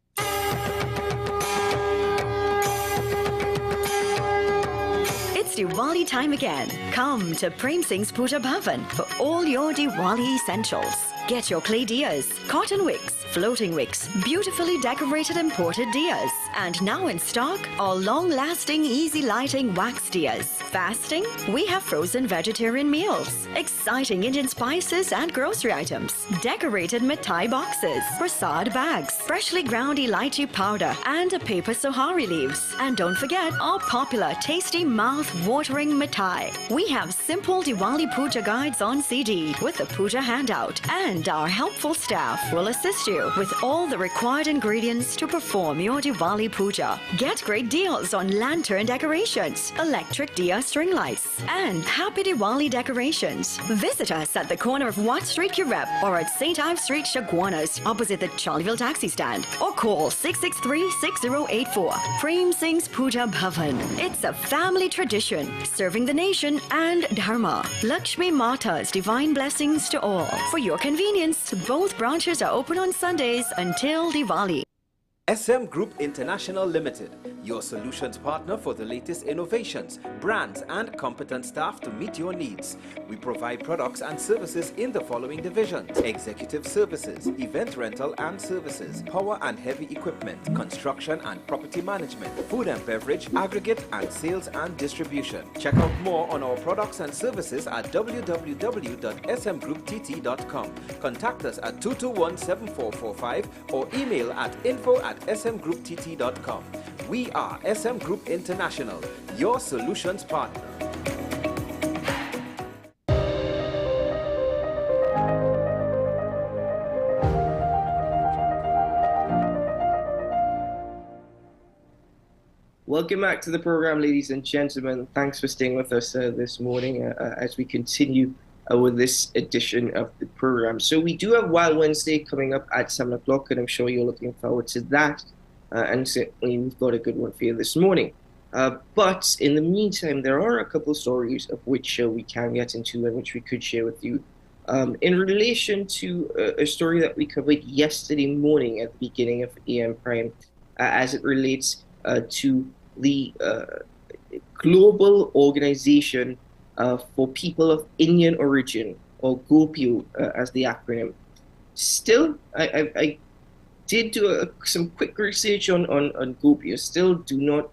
It's Diwali time again. Come to Prem Singh's Puja Bhavan for all your Diwali essentials. Get your clay diyas, cotton wicks, floating wicks, beautifully decorated imported diyas. And now in stock, our long-lasting, easy-lighting wax diyas. Fasting? We have frozen vegetarian meals, exciting Indian spices and grocery items, decorated mithai boxes, prasad bags, freshly ground elaichi powder, and a paper sohari leaves. And don't forget our popular, tasty, mouth-watering mithai. We have simple Diwali puja guides on CD with a puja handout, and our helpful staff will assist you with all the required ingredients to perform your Diwali puja. Get great deals on lantern decorations, electric diya string lights, and Happy Diwali decorations. Visit us at the corner of Watt Street, Curep, or at St. Ives Street, Chaguanas, opposite the Charleville taxi stand, or call 663-6084. Prem Singh's Puja Bhavan. It's a family tradition, serving the nation and Dharma. Lakshmi Mata's divine blessings to all. For your convenience, both branches are open on Sundays until Diwali. SM Group International Limited, your solutions partner for the latest innovations, brands, and competent staff to meet your needs. We provide products and services in the following divisions: executive services, event rental and services, power and heavy equipment, construction and property management, food and beverage, aggregate and sales and distribution. Check out more on our products and services at www.smgrouptt.com. Contact us at 221-7445 or email at info@smgrouptt.com. We are SM Group International, your solutions partner. Welcome back to the program, ladies and gentlemen. Thanks for staying with us this morning as we continue with this edition of the program. So we do have Wild Wednesday coming up at 7 o'clock, and I'm sure you're looking forward to that. And certainly we've got a good one for you this morning. But in the meantime, there are a couple of stories of which we can get into and which we could share with you. In relation to a story that we covered yesterday morning at the beginning of AM Prime, as it relates to the Global Organization for People of Indian Origin, or GOPIO as the acronym. Still, I did do some quick research on GOPIO. Still do not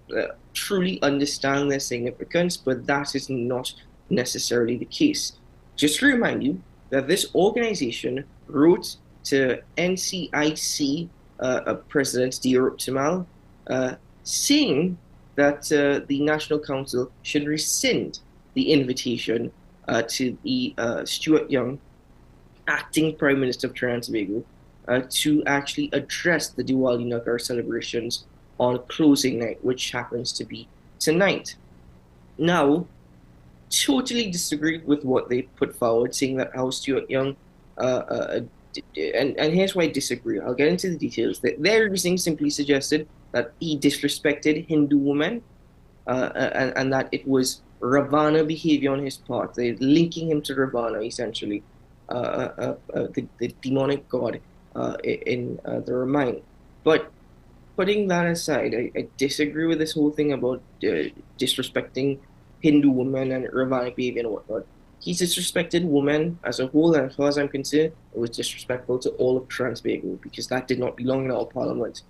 truly understand their significance, but that is not necessarily the case. Just to remind you that this organization wrote to NCIC President Dirup Tamal saying that the National Council should rescind the invitation to the Stuart Young, acting Prime Minister of Trinidad and Tobago, to actually address the Diwali Nagar celebrations on closing night, which happens to be tonight. Now, totally disagreed with what they put forward, saying that how Stuart Young, and here's why I disagree. I'll get into the details. Their reasoning simply suggested that he disrespected Hindu women, and that it was Ravana behavior on his part. They're linking him to Ravana, essentially, the demonic god in the Ramayana. But putting that aside, I disagree with this whole thing about disrespecting Hindu women and Ravanic behavior and whatnot. He disrespected women as a whole, and as far as I'm concerned, it was disrespectful to all of Trans-Tobago, because that did not belong in our parliament.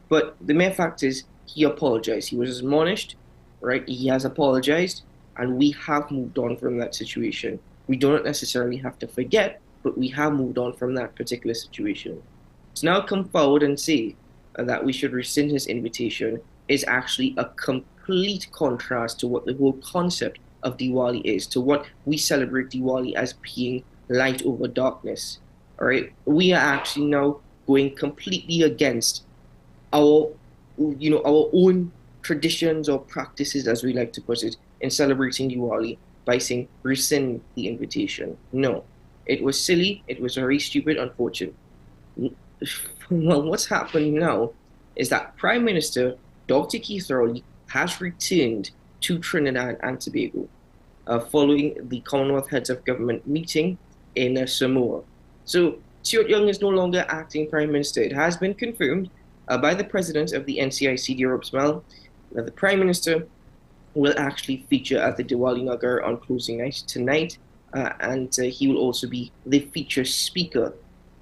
But the mere fact is, he apologized. He was admonished, right? He has apologized, and we have moved on from that situation. We don't necessarily have to forget, but we have moved on from that particular situation. To now come forward and say that we should rescind his invitation is actually a complete contrast to what the whole concept of Diwali is, to what we celebrate Diwali as being light over darkness. All right, we are actually now going completely against our own traditions or practices, as we like to put it, in celebrating Diwali by saying rescind the invitation. No, it was silly. It was very stupid, unfortunate. Well, what's happening now is that Prime Minister Dr. Keith Rowley has returned to Trinidad and Tobago following the Commonwealth Heads of Government meeting in Samoa. So Stuart Young is no longer acting Prime Minister. It has been confirmed by the President of the NCIC, Dirup Tamal, that the Prime Minister will actually feature at the Diwali Nagar on closing night tonight, and he will also be the feature speaker.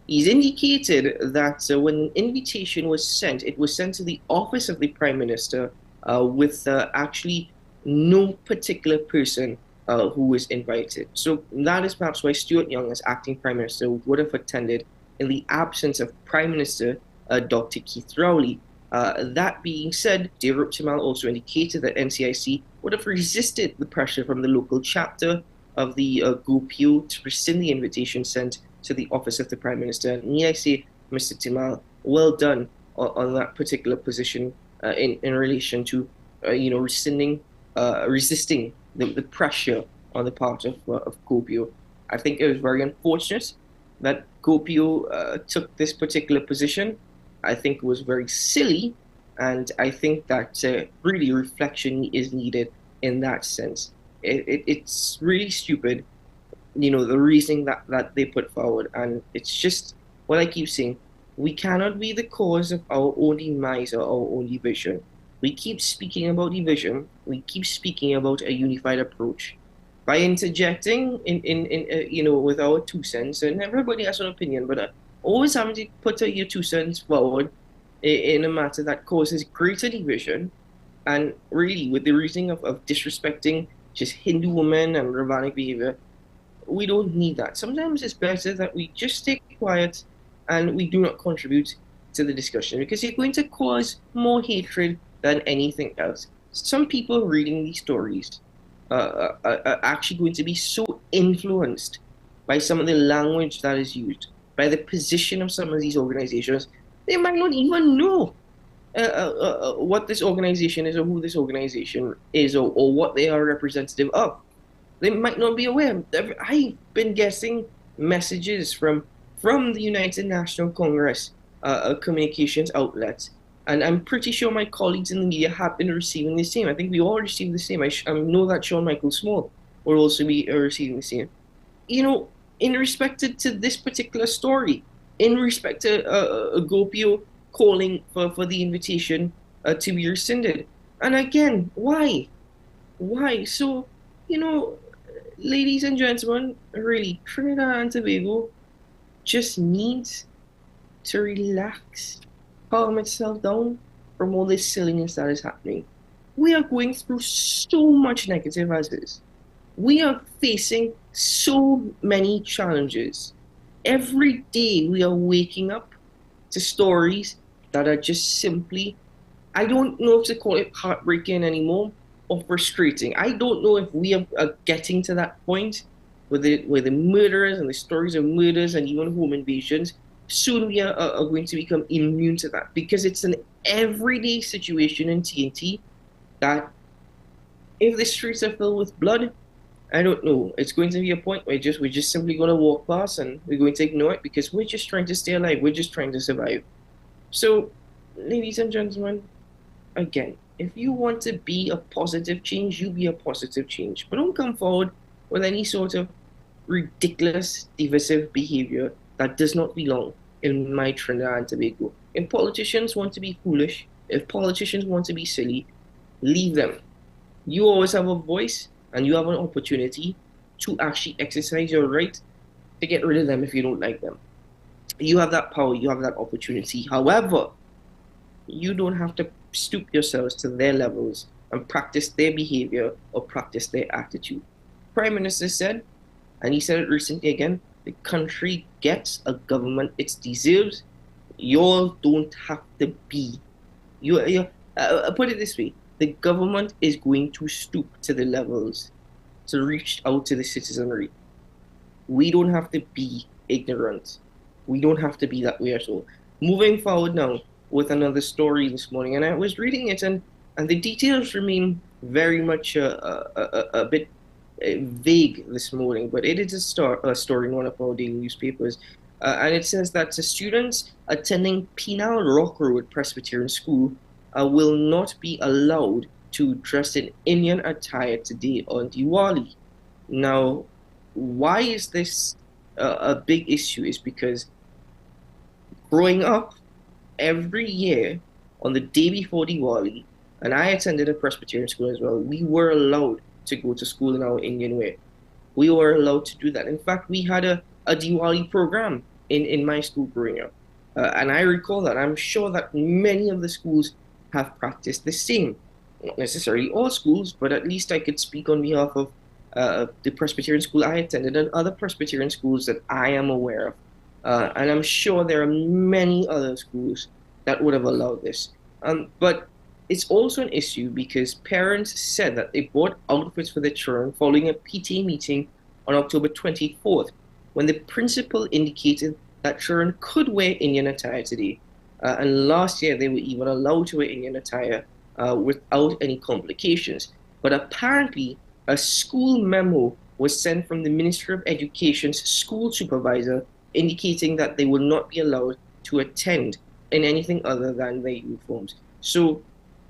He's indicated that when an invitation was sent, it was sent to the office of the Prime Minister with actually no particular person who was invited. So that is perhaps why Stuart Young, as acting Prime Minister, would have attended in the absence of Prime Minister Dr. Keith Rowley. That being said, Dirup Tamal also indicated that NCIC would have resisted the pressure from the local chapter of the GOPIO to rescind the invitation sent to the office of the Prime Minister. And may I say, Mr. Tamal, well done on that particular position in relation to resisting the pressure on the part of GOPIO. I think it was very unfortunate that GOPIO took this particular position. I think it was very silly, and I think that really reflection is needed in that sense. It's really stupid, the reasoning that they put forward, and it's just what I keep saying. We cannot be the cause of our own demise or our own division. We keep speaking about division. We keep speaking about a unified approach. By interjecting with our 2 cents, and everybody has an opinion, but always having to put your 2 cents forward in a matter that causes greater division, and really with the reasoning of disrespecting just Hindu women and Ravanic behavior, we don't need that. Sometimes it's better that we just stay quiet and we do not contribute to the discussion, because you're going to cause more hatred than anything else. Some people reading these stories are actually going to be so influenced by some of the language that is used, by the position of some of these organizations, they might not even know what this organization is or who this organization is or what they are representative of. They might not be aware. I've been getting messages from the United National Congress communications outlets, and I'm pretty sure my colleagues in the media have been receiving the same. I think we all receive the same. I know that Sean Michael Small will also be receiving the same. In respect to this particular story, in respect to Gopio calling for the invitation to be rescinded. And again, why? Why? So, ladies and gentlemen, really, Trinidad and Tobago just needs to relax, calm itself down from all this silliness that is happening. We are going through so much negative as is. We are facing so many challenges. Every day we are waking up to stories that are just simply, I don't know if to call it heartbreaking anymore or frustrating. I don't know if we are getting to that point where the murderers and the stories of murders and even home invasions, soon we are going to become immune to that, because it's an everyday situation in TNT that if the streets are filled with blood, I don't know, it's going to be a point where we're just simply going to walk past and we're going to ignore it, because we're just trying to stay alive. We're just trying to survive. So, ladies and gentlemen, again, if you want to be a positive change, you be a positive change. But don't come forward with any sort of ridiculous, divisive behavior that does not belong in my Trinidad and Tobago. If politicians want to be foolish, if politicians want to be silly, leave them. You always have a voice, and you have an opportunity to actually exercise your right to get rid of them if you don't like them. You have that power, you have that opportunity. However, you don't have to stoop yourselves to their levels and practice their behavior or practice their attitude. Prime Minister said, and he said it recently again, the country gets a government it deserves. You all don't have to be. Put it this way, the government is going to stoop to the levels to reach out to the citizenry. We don't have to be ignorant. We don't have to be that way at all. Moving forward now with another story this morning, and I was reading it, and the details remain very much a bit vague this morning, but it is a story in one of our daily newspapers, and it says that the students attending Penal Rock Road Presbyterian School will not be allowed to dress in Indian attire today on Diwali. Now, why is this a big issue? Is because growing up, every year on the day before Diwali, and I attended a Presbyterian school as well, we were allowed to go to school in our Indian wear. We were allowed to do that. In fact, we had a Diwali program in my school growing up. And I recall that. I'm sure that many of the schools have practiced the same. Not necessarily all schools, but at least I could speak on behalf of the Presbyterian school I attended and other Presbyterian schools that I am aware of. And I'm sure there are many other schools that would have allowed this. But it's also an issue because parents said that they bought outfits for their children following a PTA meeting on October 24th, when the principal indicated that children could wear Indian attire today. And last year, they were even allowed to wear Indian attire without any complications. But apparently, a school memo was sent from the Ministry of Education's school supervisor indicating that they will not be allowed to attend in anything other than their uniforms. So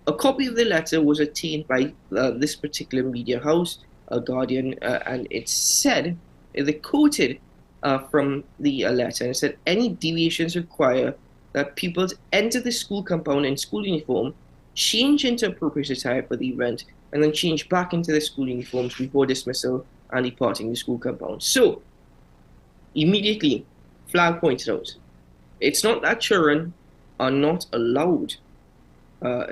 a copy of the letter was obtained by this particular media house, Guardian, and it said, they quoted from the letter, and it said, any deviations require that pupils enter the school compound in school uniform, change into appropriate attire for the event, and then change back into their school uniforms before dismissal and departing the school compound. So, immediately, flag pointed out, it's not that children are not allowed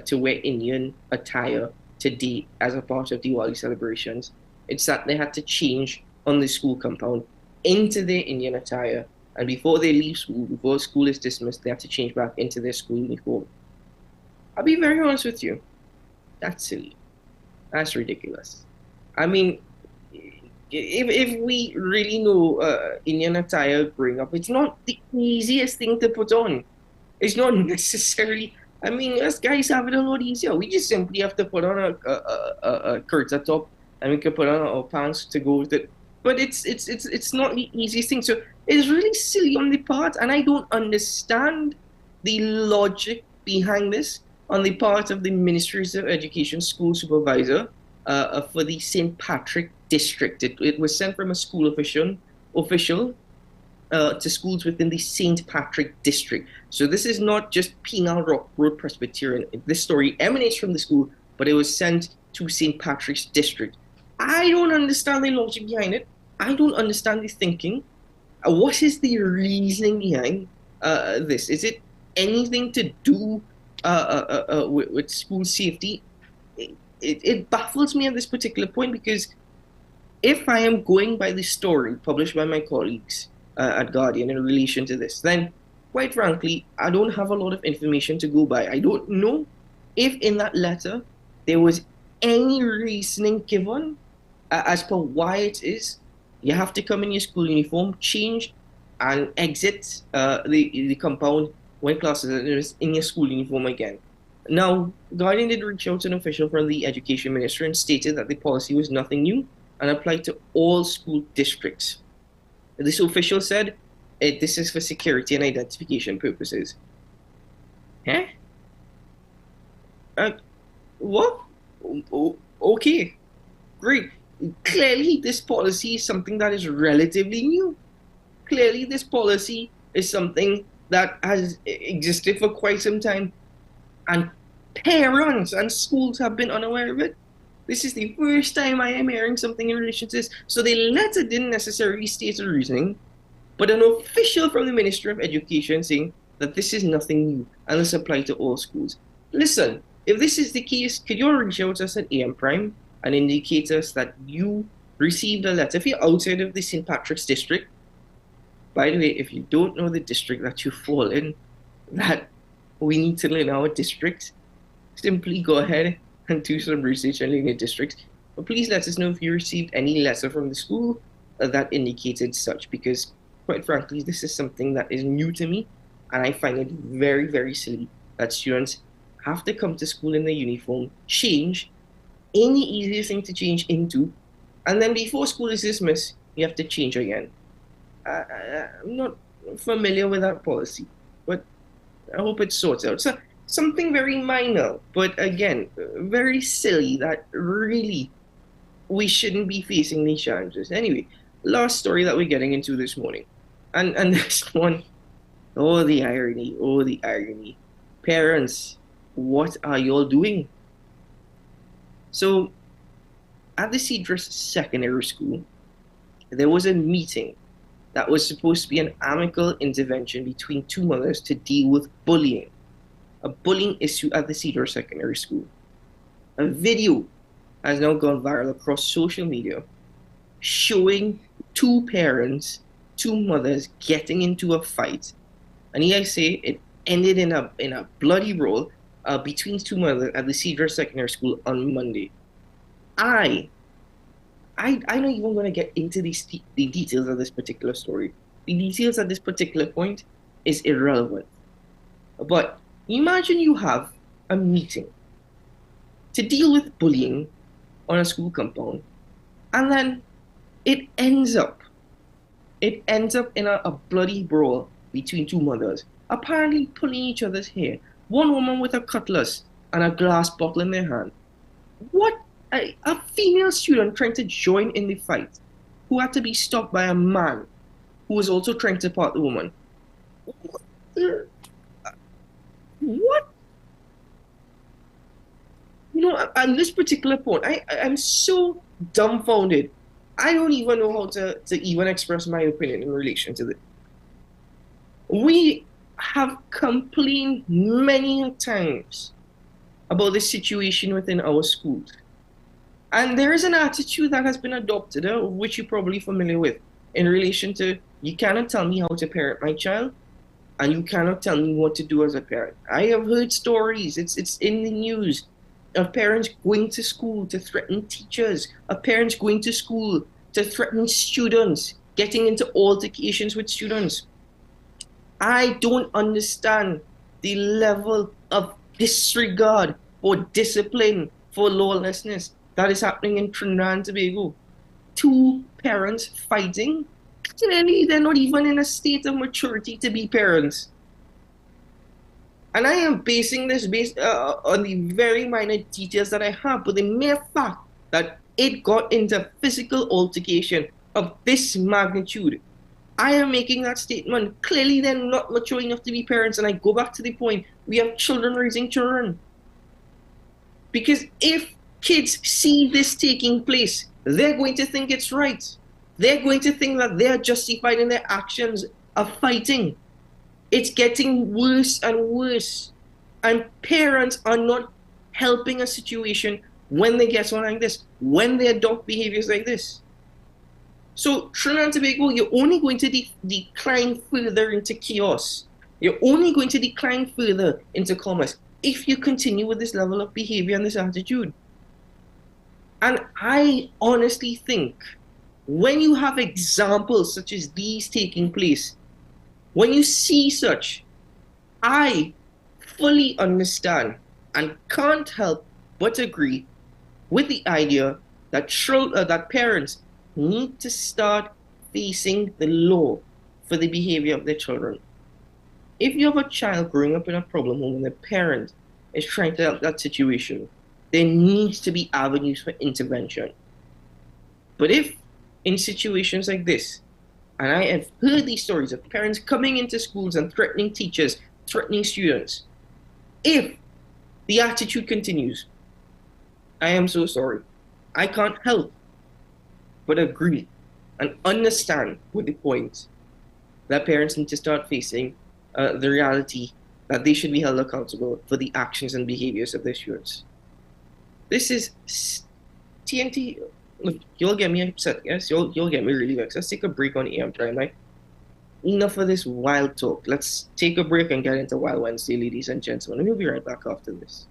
to wear Indian attire today as a part of Diwali celebrations. It's that they had to change on the school compound into their Indian attire, and before they leave school, before school is dismissed, they have to change back into their school uniform. I'll be very honest with you, that's silly. That's ridiculous. I mean, if we really know Indian attire growing up, it's not the easiest thing to put on. It's not necessarily, I mean, us guys have it a lot easier. We just simply have to put on a kurta top, and we can put on our pants to go with it. But it's not the easiest thing. So it's really silly on the part, and I don't understand the logic behind this on the part of the Ministry of Education school supervisor for the St. Patrick district. It was sent from a school official to schools within the St. Patrick district. So this is not just Penal Rock Road Presbyterian. This story emanates from the school, but it was sent to St. Patrick's district. I don't understand the logic behind it. I don't understand the thinking. What is the reasoning behind this? Is it anything to do with school safety? It baffles me at this particular point, because if I am going by the story published by my colleagues at Guardian in relation to this, then quite frankly, I don't have a lot of information to go by. I don't know if in that letter there was any reasoning given as per why it is you have to come in your school uniform, change and exit the compound when classes are in your school uniform again. Now, Guardian did reach out to an official from the Education Ministry and stated that the policy was nothing new and applied to all school districts. This official said this is for security and identification purposes. Huh? What? Okay, great. Clearly, this policy is something that is relatively new. Clearly, this policy is something that has existed for quite some time, and parents and schools have been unaware of it. This is the first time I am hearing something in relation to this. So the letter didn't necessarily state a reasoning, but an official from the Ministry of Education saying that this is nothing new and this applies to all schools. Listen, if this is the case, could you reach out to us at AM Prime and indicate us that you received a letter? If you're outside of the St. Patrick's district, by the way, if you don't know the district that you fall in, that we need to learn our districts, simply go ahead and do some research on your districts. But please let us know if you received any letter from the school that indicated such, because quite frankly, this is something that is new to me, and I find it very, very silly that students have to come to school in their uniform, change, any easiest thing to change into, and then before school is dismissed, you have to change again. I'm not familiar with that policy, but I hope it sorts out. So something very minor, but again, very silly, that really we shouldn't be facing these challenges. Anyway, last story that we're getting into this morning. And this one, oh, the irony, oh, the irony. Parents, what are y'all doing? So, at the Cedrus Secondary School, there was a meeting that was supposed to be an amicable intervention between two mothers to deal with bullying. A bullying issue at the Cedrus Secondary School. A video has now gone viral across social media showing two parents, two mothers getting into a fight. And here I say it ended in a bloody brawl between two mothers at the Cedrus Secondary School on Monday. I'm not even going to get into the details of this particular story. The details at this particular point is irrelevant. But imagine you have a meeting to deal with bullying on a school compound, and then it ends up in a bloody brawl between two mothers, apparently pulling each other's hair. One woman with a cutlass and a glass bottle in their hand. What? A female student trying to join in the fight, who had to be stopped by a man who was also trying to part the woman. on this particular point, I'm so dumbfounded. I don't even know how to even express my opinion in relation to this. We have complained many times about the situation within our schools. And there is an attitude that has been adopted, which you're probably familiar with, in relation to, you cannot tell me how to parent my child, and you cannot tell me what to do as a parent. I have heard stories, it's in the news, of parents going to school to threaten teachers, of parents going to school to threaten students, getting into altercations with students. I don't understand the level of disregard for discipline, for lawlessness that is happening in Trinidad and Tobago. Two parents fighting. Clearly, they're not even in a state of maturity to be parents. And I am basing this based on the very minor details that I have, but the mere fact that it got into physical altercation of this magnitude, I am making that statement. Clearly, they're not mature enough to be parents. And I go back to the point, we have children raising children. Because if kids see this taking place, they're going to think it's right. They're going to think that they're justified in their actions of fighting. It's getting worse and worse. And parents are not helping a situation when they get something like this, when they adopt behaviors like this. So Trinidad and Tobago, you're only going to decline further into chaos. You're only going to decline further into commerce if you continue with this level of behavior and this attitude. And I honestly think when you have examples such as these taking place, when you see such, I fully understand and can't help but agree with the idea that that parents need to start facing the law for the behavior of their children. If you have a child growing up in a problem home and the parent is trying to help that situation, there needs to be avenues for intervention. But if in situations like this, and I have heard these stories of parents coming into schools and threatening teachers, threatening students, if the attitude continues, I am so sorry. I can't help but agree and understand with the point that parents need to start facing the reality that they should be held accountable for the actions and behaviors of their students. This is TNT. Look, you'll get me upset, yes? You'll get me really vexed. Let's take a break on AM Prime, right? Enough of this wild talk. Let's take a break and get into Wild Wednesday, ladies and gentlemen. And we'll be right back after this.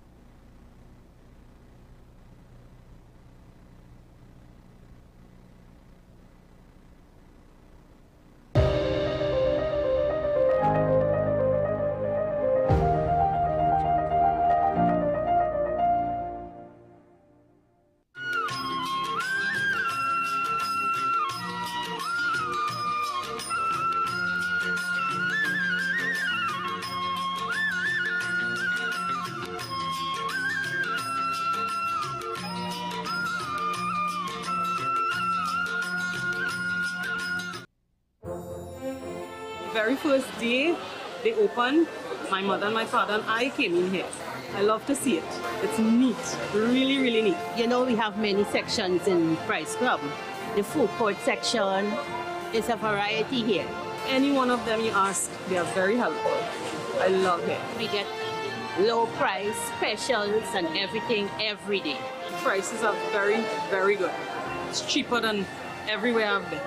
Very first day they opened, my mother and my father and I came in here. I love to see it. It's neat, really, really neat. You know, we have many sections in Price Club. The food court section is a variety here. Any one of them you ask, they are very helpful. I love it. We get low price, specials and everything every day. Prices are very, very good. It's cheaper than everywhere I've been.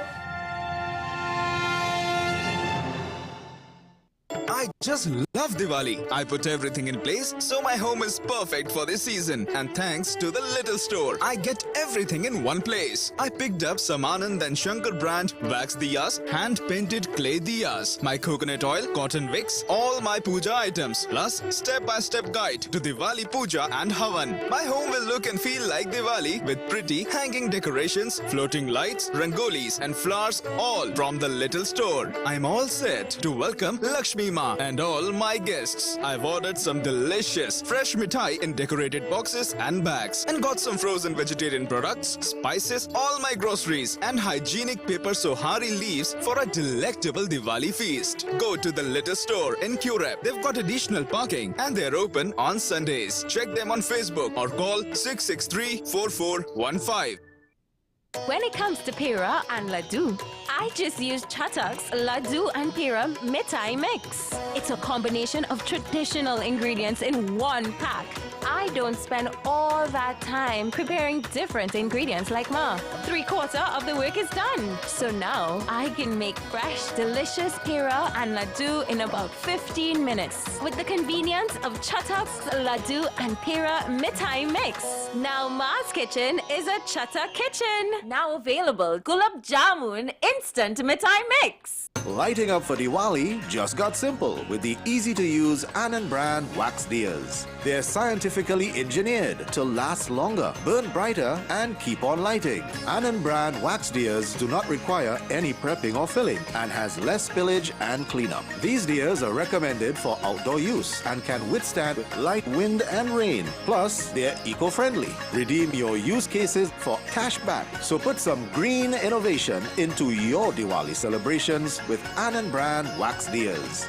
I just love Diwali. I put everything in place so my home is perfect for this season. And thanks to the little store, I get everything in one place. I picked up some Anand and Shankar brand wax diyas, hand-painted clay diyas, my coconut oil, cotton wicks, all my puja items, plus step-by-step guide to Diwali puja and Havan. My home will look and feel like Diwali with pretty hanging decorations, floating lights, rangolis and flowers, all from the little store. I'm all set to welcome Lakshmi Ma. Ma, and all my guests. I've ordered some delicious fresh mithai in decorated boxes and bags, and got some frozen vegetarian products, spices, all my groceries, and hygienic paper sohari leaves for a delectable Diwali feast. Go to the litter store in Curep. They've got additional parking and they're open on Sundays. Check them on Facebook or call 663-4415. When it comes to Pira and Laddu, I just use Chattak's Laddu and Pira Mithai Mix. It's a combination of traditional ingredients in one pack. I don't spend all that time preparing different ingredients like Ma. 3/4 of the work is done. So now I can make fresh, delicious Pira and Laddu in about 15 minutes with the convenience of Chattak's Laddu and Pira Mithai Mix. Now Ma's Kitchen is a Chattak kitchen. Now available Gulab Jamun Instant Mithai Mix. Lighting up for Diwali just got simple with the easy-to-use Anand brand wax diyas. They're scientifically engineered to last longer, burn brighter, and keep on lighting. Anand brand wax diyas do not require any prepping or filling and has less spillage and cleanup. These diyas are recommended for outdoor use and can withstand light wind and rain. Plus, they're eco-friendly. Redeem your use cases for cash back. So put some green innovation into your Diwali celebrations with Anand brand wax diyas.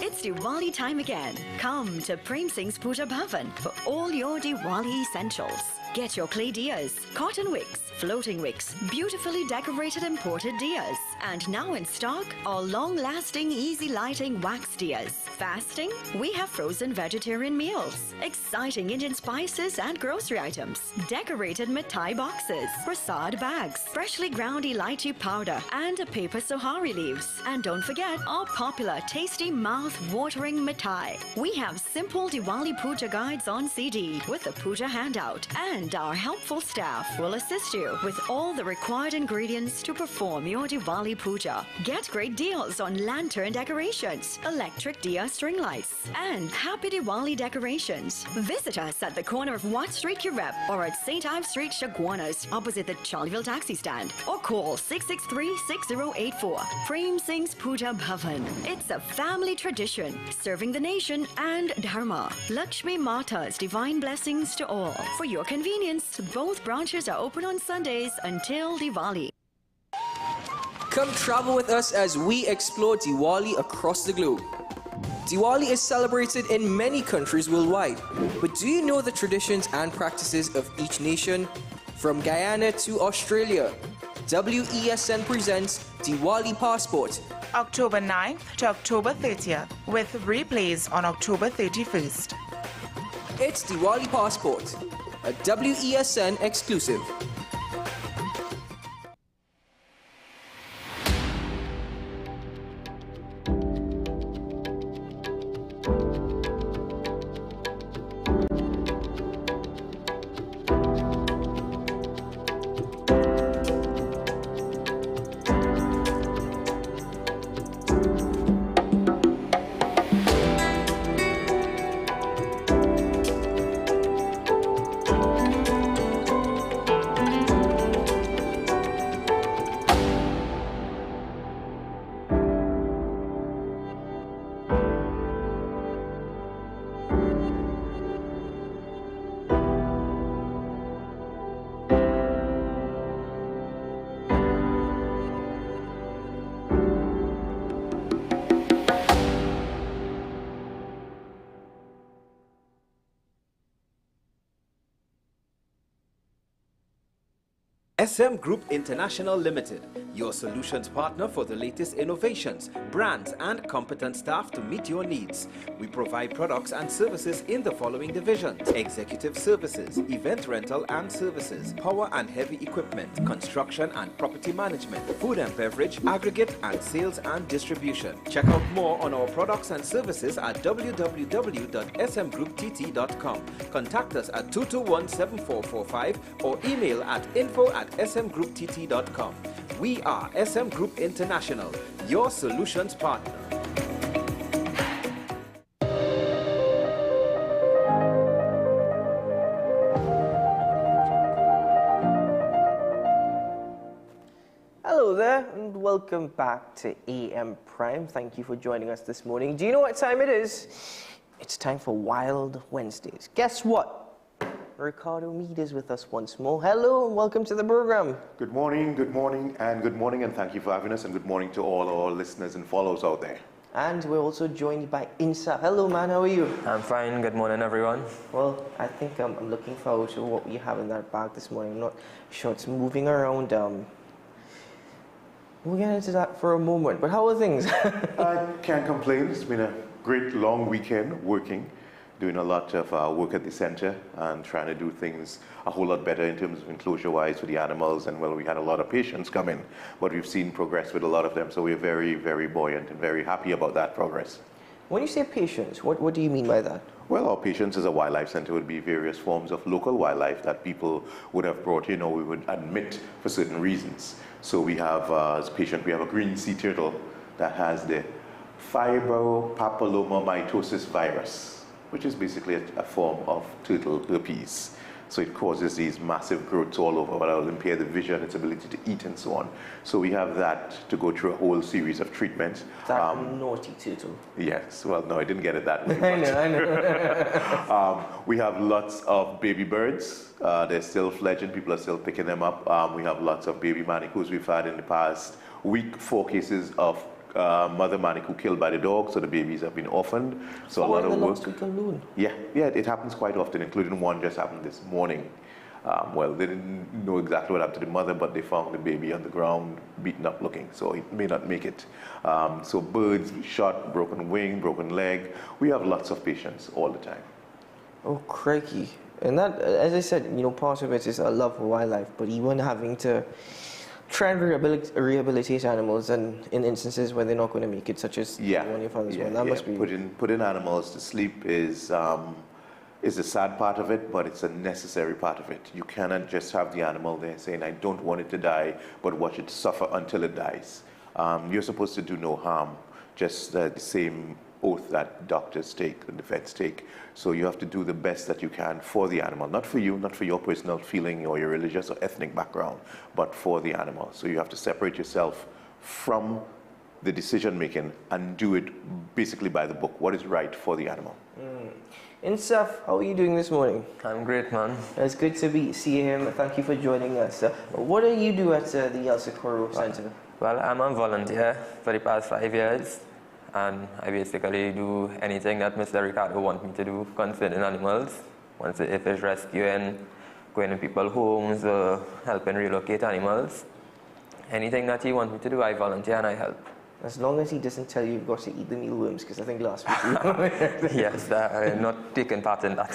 It's Diwali time again. Come to Prem Singh's Puja Bhavan for all your Diwali essentials. Get your clay diyas, cotton wicks, floating wicks, beautifully decorated imported diyas. And now in stock, our long-lasting, easy-lighting wax diyas. Fasting? We have frozen vegetarian meals, exciting Indian spices and grocery items, decorated mithai boxes, prasad bags, freshly ground elaichi powder, and paper sohari leaves. And don't forget our popular, tasty, mouth-watering mithai. We have simple Diwali puja guides on CD with a puja handout, and our helpful staff will assist you with all the required ingredients to perform your Diwali puja. Get great deals on lantern decorations, electric diya string lights, and happy Diwali decorations. Visit us at the corner of Watt Street, Curep, or at St. Ives Street, Chaguanas, opposite the Charleville taxi stand, or call 663-6084. Prem Singh's Puja Bhavan. It's a family tradition, serving the nation and Dharma. Lakshmi Mata's divine blessings to all. For your convenience, both branches are open on Sundays until Diwali. Come travel with us as we explore Diwali across the globe. Diwali is celebrated in many countries worldwide, but do you know the traditions and practices of each nation? From Guyana to Australia, WESN presents Diwali Passport. October 9th to October 30th, with replays on October 31st. It's Diwali Passport, a WESN exclusive. SM Group International Limited, your solutions partner for the latest innovations, brands and competent staff to meet your needs. We provide products and services in the following divisions: executive services, event rental and services, power and heavy equipment, construction and property management, food and beverage, aggregate and sales and distribution. Check out more on our products and services at www.smgrouptt.com. Contact us at 221-7445 or email at info@smgrouptt.com. We are SM Group International, your solutions partner. Hello there, and welcome back to AM Prime. Thank you for joining us this morning. Do you know what time it is? It's time for Wild Wednesdays. Guess what? Ricardo Mead is with us once more. Hello, and welcome to the program. Good morning, and thank you for having us, and good morning to all our listeners and followers out there. And we're also joined by Insa. Hello, man, how are you? I'm fine. Good morning, everyone. Well, I think I'm looking forward to what we have in that bag this morning. I'm not sure it's moving around. We'll get into that for a moment, but how are things? I can't complain. It's been a great long weekend working, doing a lot of work at the center and trying to do things a whole lot better in terms of enclosure-wise for the animals. And well, we had a lot of patients come in, but we've seen progress with a lot of them. So we're very, very buoyant and very happy about that progress. When you say patients, what do you mean by that? Well, our patients as a wildlife center would be various forms of local wildlife that people would have brought in or we would admit for certain reasons. So we have, as a patient, we have a green sea turtle that has the fibropapillomatosis virus, which is basically a form of turtle herpes. So it causes these massive growths all over, but will impair the vision, its ability to eat, and so on. So we have that to go through a whole series of treatments. That naughty turtle. Yes, well, no, I didn't get it that way. I know. We have lots of baby birds. They're still fledgling. People are still picking them up. We have lots of baby manacles. We've had in the past week 4 cases of mother manitou killed by the dog, so the babies have been orphaned. So a lot of work. Last week alone. Yeah, it happens quite often, including one just happened this morning. Well, they didn't know exactly what happened to the mother, but they found the baby on the ground, beaten up looking, so it may not make it. So birds shot, broken wing, broken leg. We have lots of patients all the time. Oh, crikey. And that, as I said, part of it is a love for wildlife, but even having to try and rehabilitate animals and in instances where they're not going to make it, such as the one your father's one. That must be... Putting animals to sleep is a sad part of it, but it's a necessary part of it. You cannot just have the animal there saying, I don't want it to die, but watch it suffer until it dies. You're supposed to do no harm, just the same oath that doctors take and the vets take. So you have to do the best that you can for the animal, not for you, not for your personal feeling or your religious or ethnic background, but for the animal. So you have to separate yourself from the decision making and do it basically by the book, what is right for the animal. Insaf, how are you doing this morning? I'm great, man. It's good to see him. Thank you for joining us. What do you do at the El Socorro Center? Well, I'm a volunteer for the past 5 years. And I basically do anything that Mr. Ricardo wants me to do concerning animals. If it's rescuing, going in people's homes, helping relocate animals. Anything that he wants me to do, I volunteer and I help. As long as he doesn't tell you you've got to eat the mealworms, because I think last week Yes, I'm not taking part in that.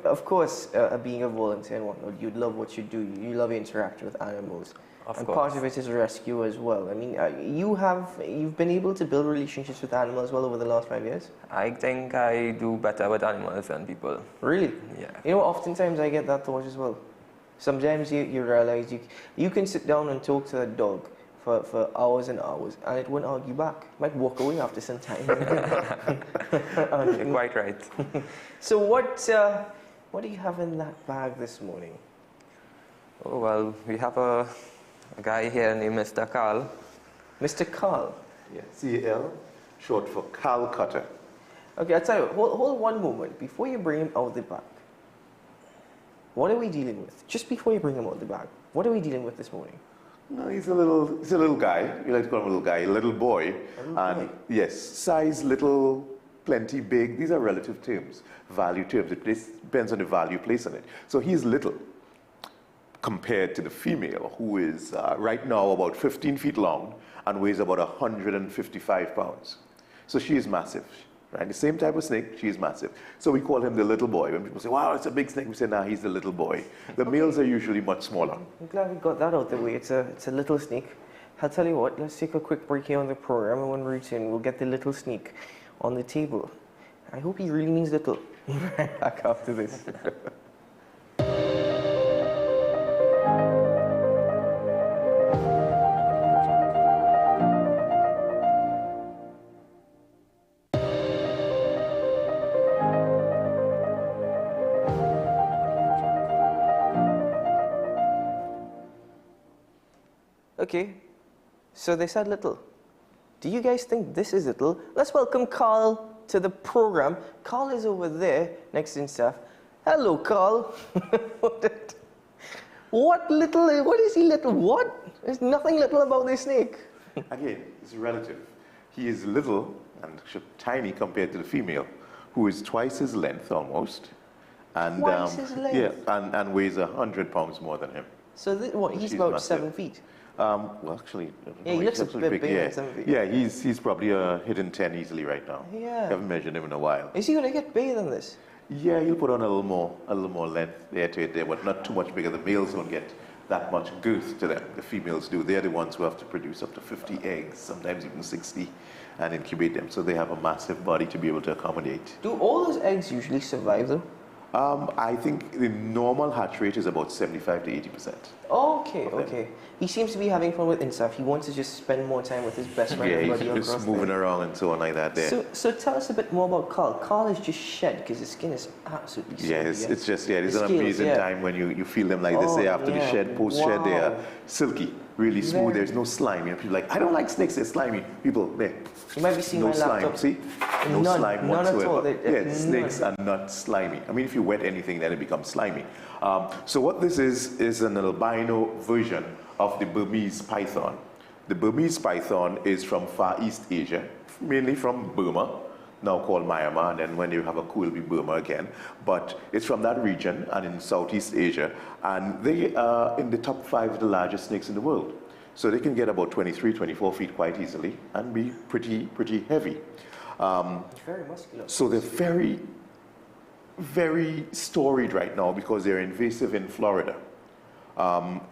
Of course, being a volunteer and whatnot, you love what you do. You love interacting with animals. Of and course. Part of it is rescue as well. I mean, you've been able to build relationships with animals well over the last 5 years? I think I do better with animals than people. Really? Yeah. Oftentimes I get that thought as well. Sometimes you realize you can sit down and talk to a dog for hours and hours, and it won't argue back. It might walk away after some time. You're quite right. So what do you have in that bag this morning? Oh, well, we have a guy here named Mr. Carl. Mr. Carl? Yeah, C-A-L, short for Carl Cutter. Okay, I'll tell you, hold one moment. Before you bring him out of the bag, what are we dealing with? Just before you bring him out of the bag, what are we dealing with this morning? No, he's a little guy. You like to call him a little guy, a little boy. Yes, size, little, plenty, big. These are relative terms, value terms. It depends on the value placed on it. So he's little compared to the female, who is right now about 15 feet long and weighs about 155 pounds. So she is massive. Right? The same type of snake, she is massive. So we call him the little boy. When people say, wow, it's a big snake, we say, nah, he's the little boy. The males are usually much smaller. I'm glad we got that out the way. It's a little snake. I'll tell you what, let's take a quick break here on the program, and when we return, we'll get the little snake on the table. I hope he really means little. Right back after this. Okay, so they said little. Do you guys think this is little? Let's welcome Carl to the program. Carl is over there next to himself. Hello, Carl. What little? What is he little? What? There's nothing little about this snake. Again, it's relative. He is little and tiny compared to the female, who is twice his length almost. And, Twice his length? Yeah, and weighs 100 pounds more than him. So what? He's about massive. 7 feet. Well, actually, Yeah, he looks a bit bigger yeah. than 7 feet. Yeah, he's probably hitting 10 easily right now. Yeah. I haven't measured him in a while. Is he going to get bigger than this? Yeah, he'll put on a little more length there to it there, but not too much bigger. The males don't get that much girth to them. The females do. They're the ones who have to produce up to 50 eggs, sometimes even 60, and incubate them. So they have a massive body to be able to accommodate. Do all those eggs usually survive though? I think the normal hatch rate is about 75 to 80%. Okay, okay. He seems to be having fun with himself. He wants to just spend more time with his best friend. Yeah, buddy he's just moving around and so on like that there. So tell us a bit more about Carl. Carl is just shed because his skin is absolutely silky. Yeah, it's just, yeah, it's an scales, amazing time when you feel them like this. They after the shed, post-shed, they are silky, really smooth. There's no slime. You know, people are like, I don't like snakes, they're slimy. People, there. You might be seeing no my slime, laptop. see? No None, slime none whatsoever. at all. Yeah, snakes are not slimy. I mean, if you wet anything, then it becomes slimy. So what this is an albino version of the Burmese python. The Burmese python is from Far East Asia, mainly from Burma, now called Myanmar, and then when you have a coup, it'll be Burma again. But it's from that region and in Southeast Asia, and they are in the top 5 of the largest snakes in the world. So they can get about 23, 24 feet quite easily and be pretty heavy. Very muscular. So they're very, very storied right now because they're invasive in Florida.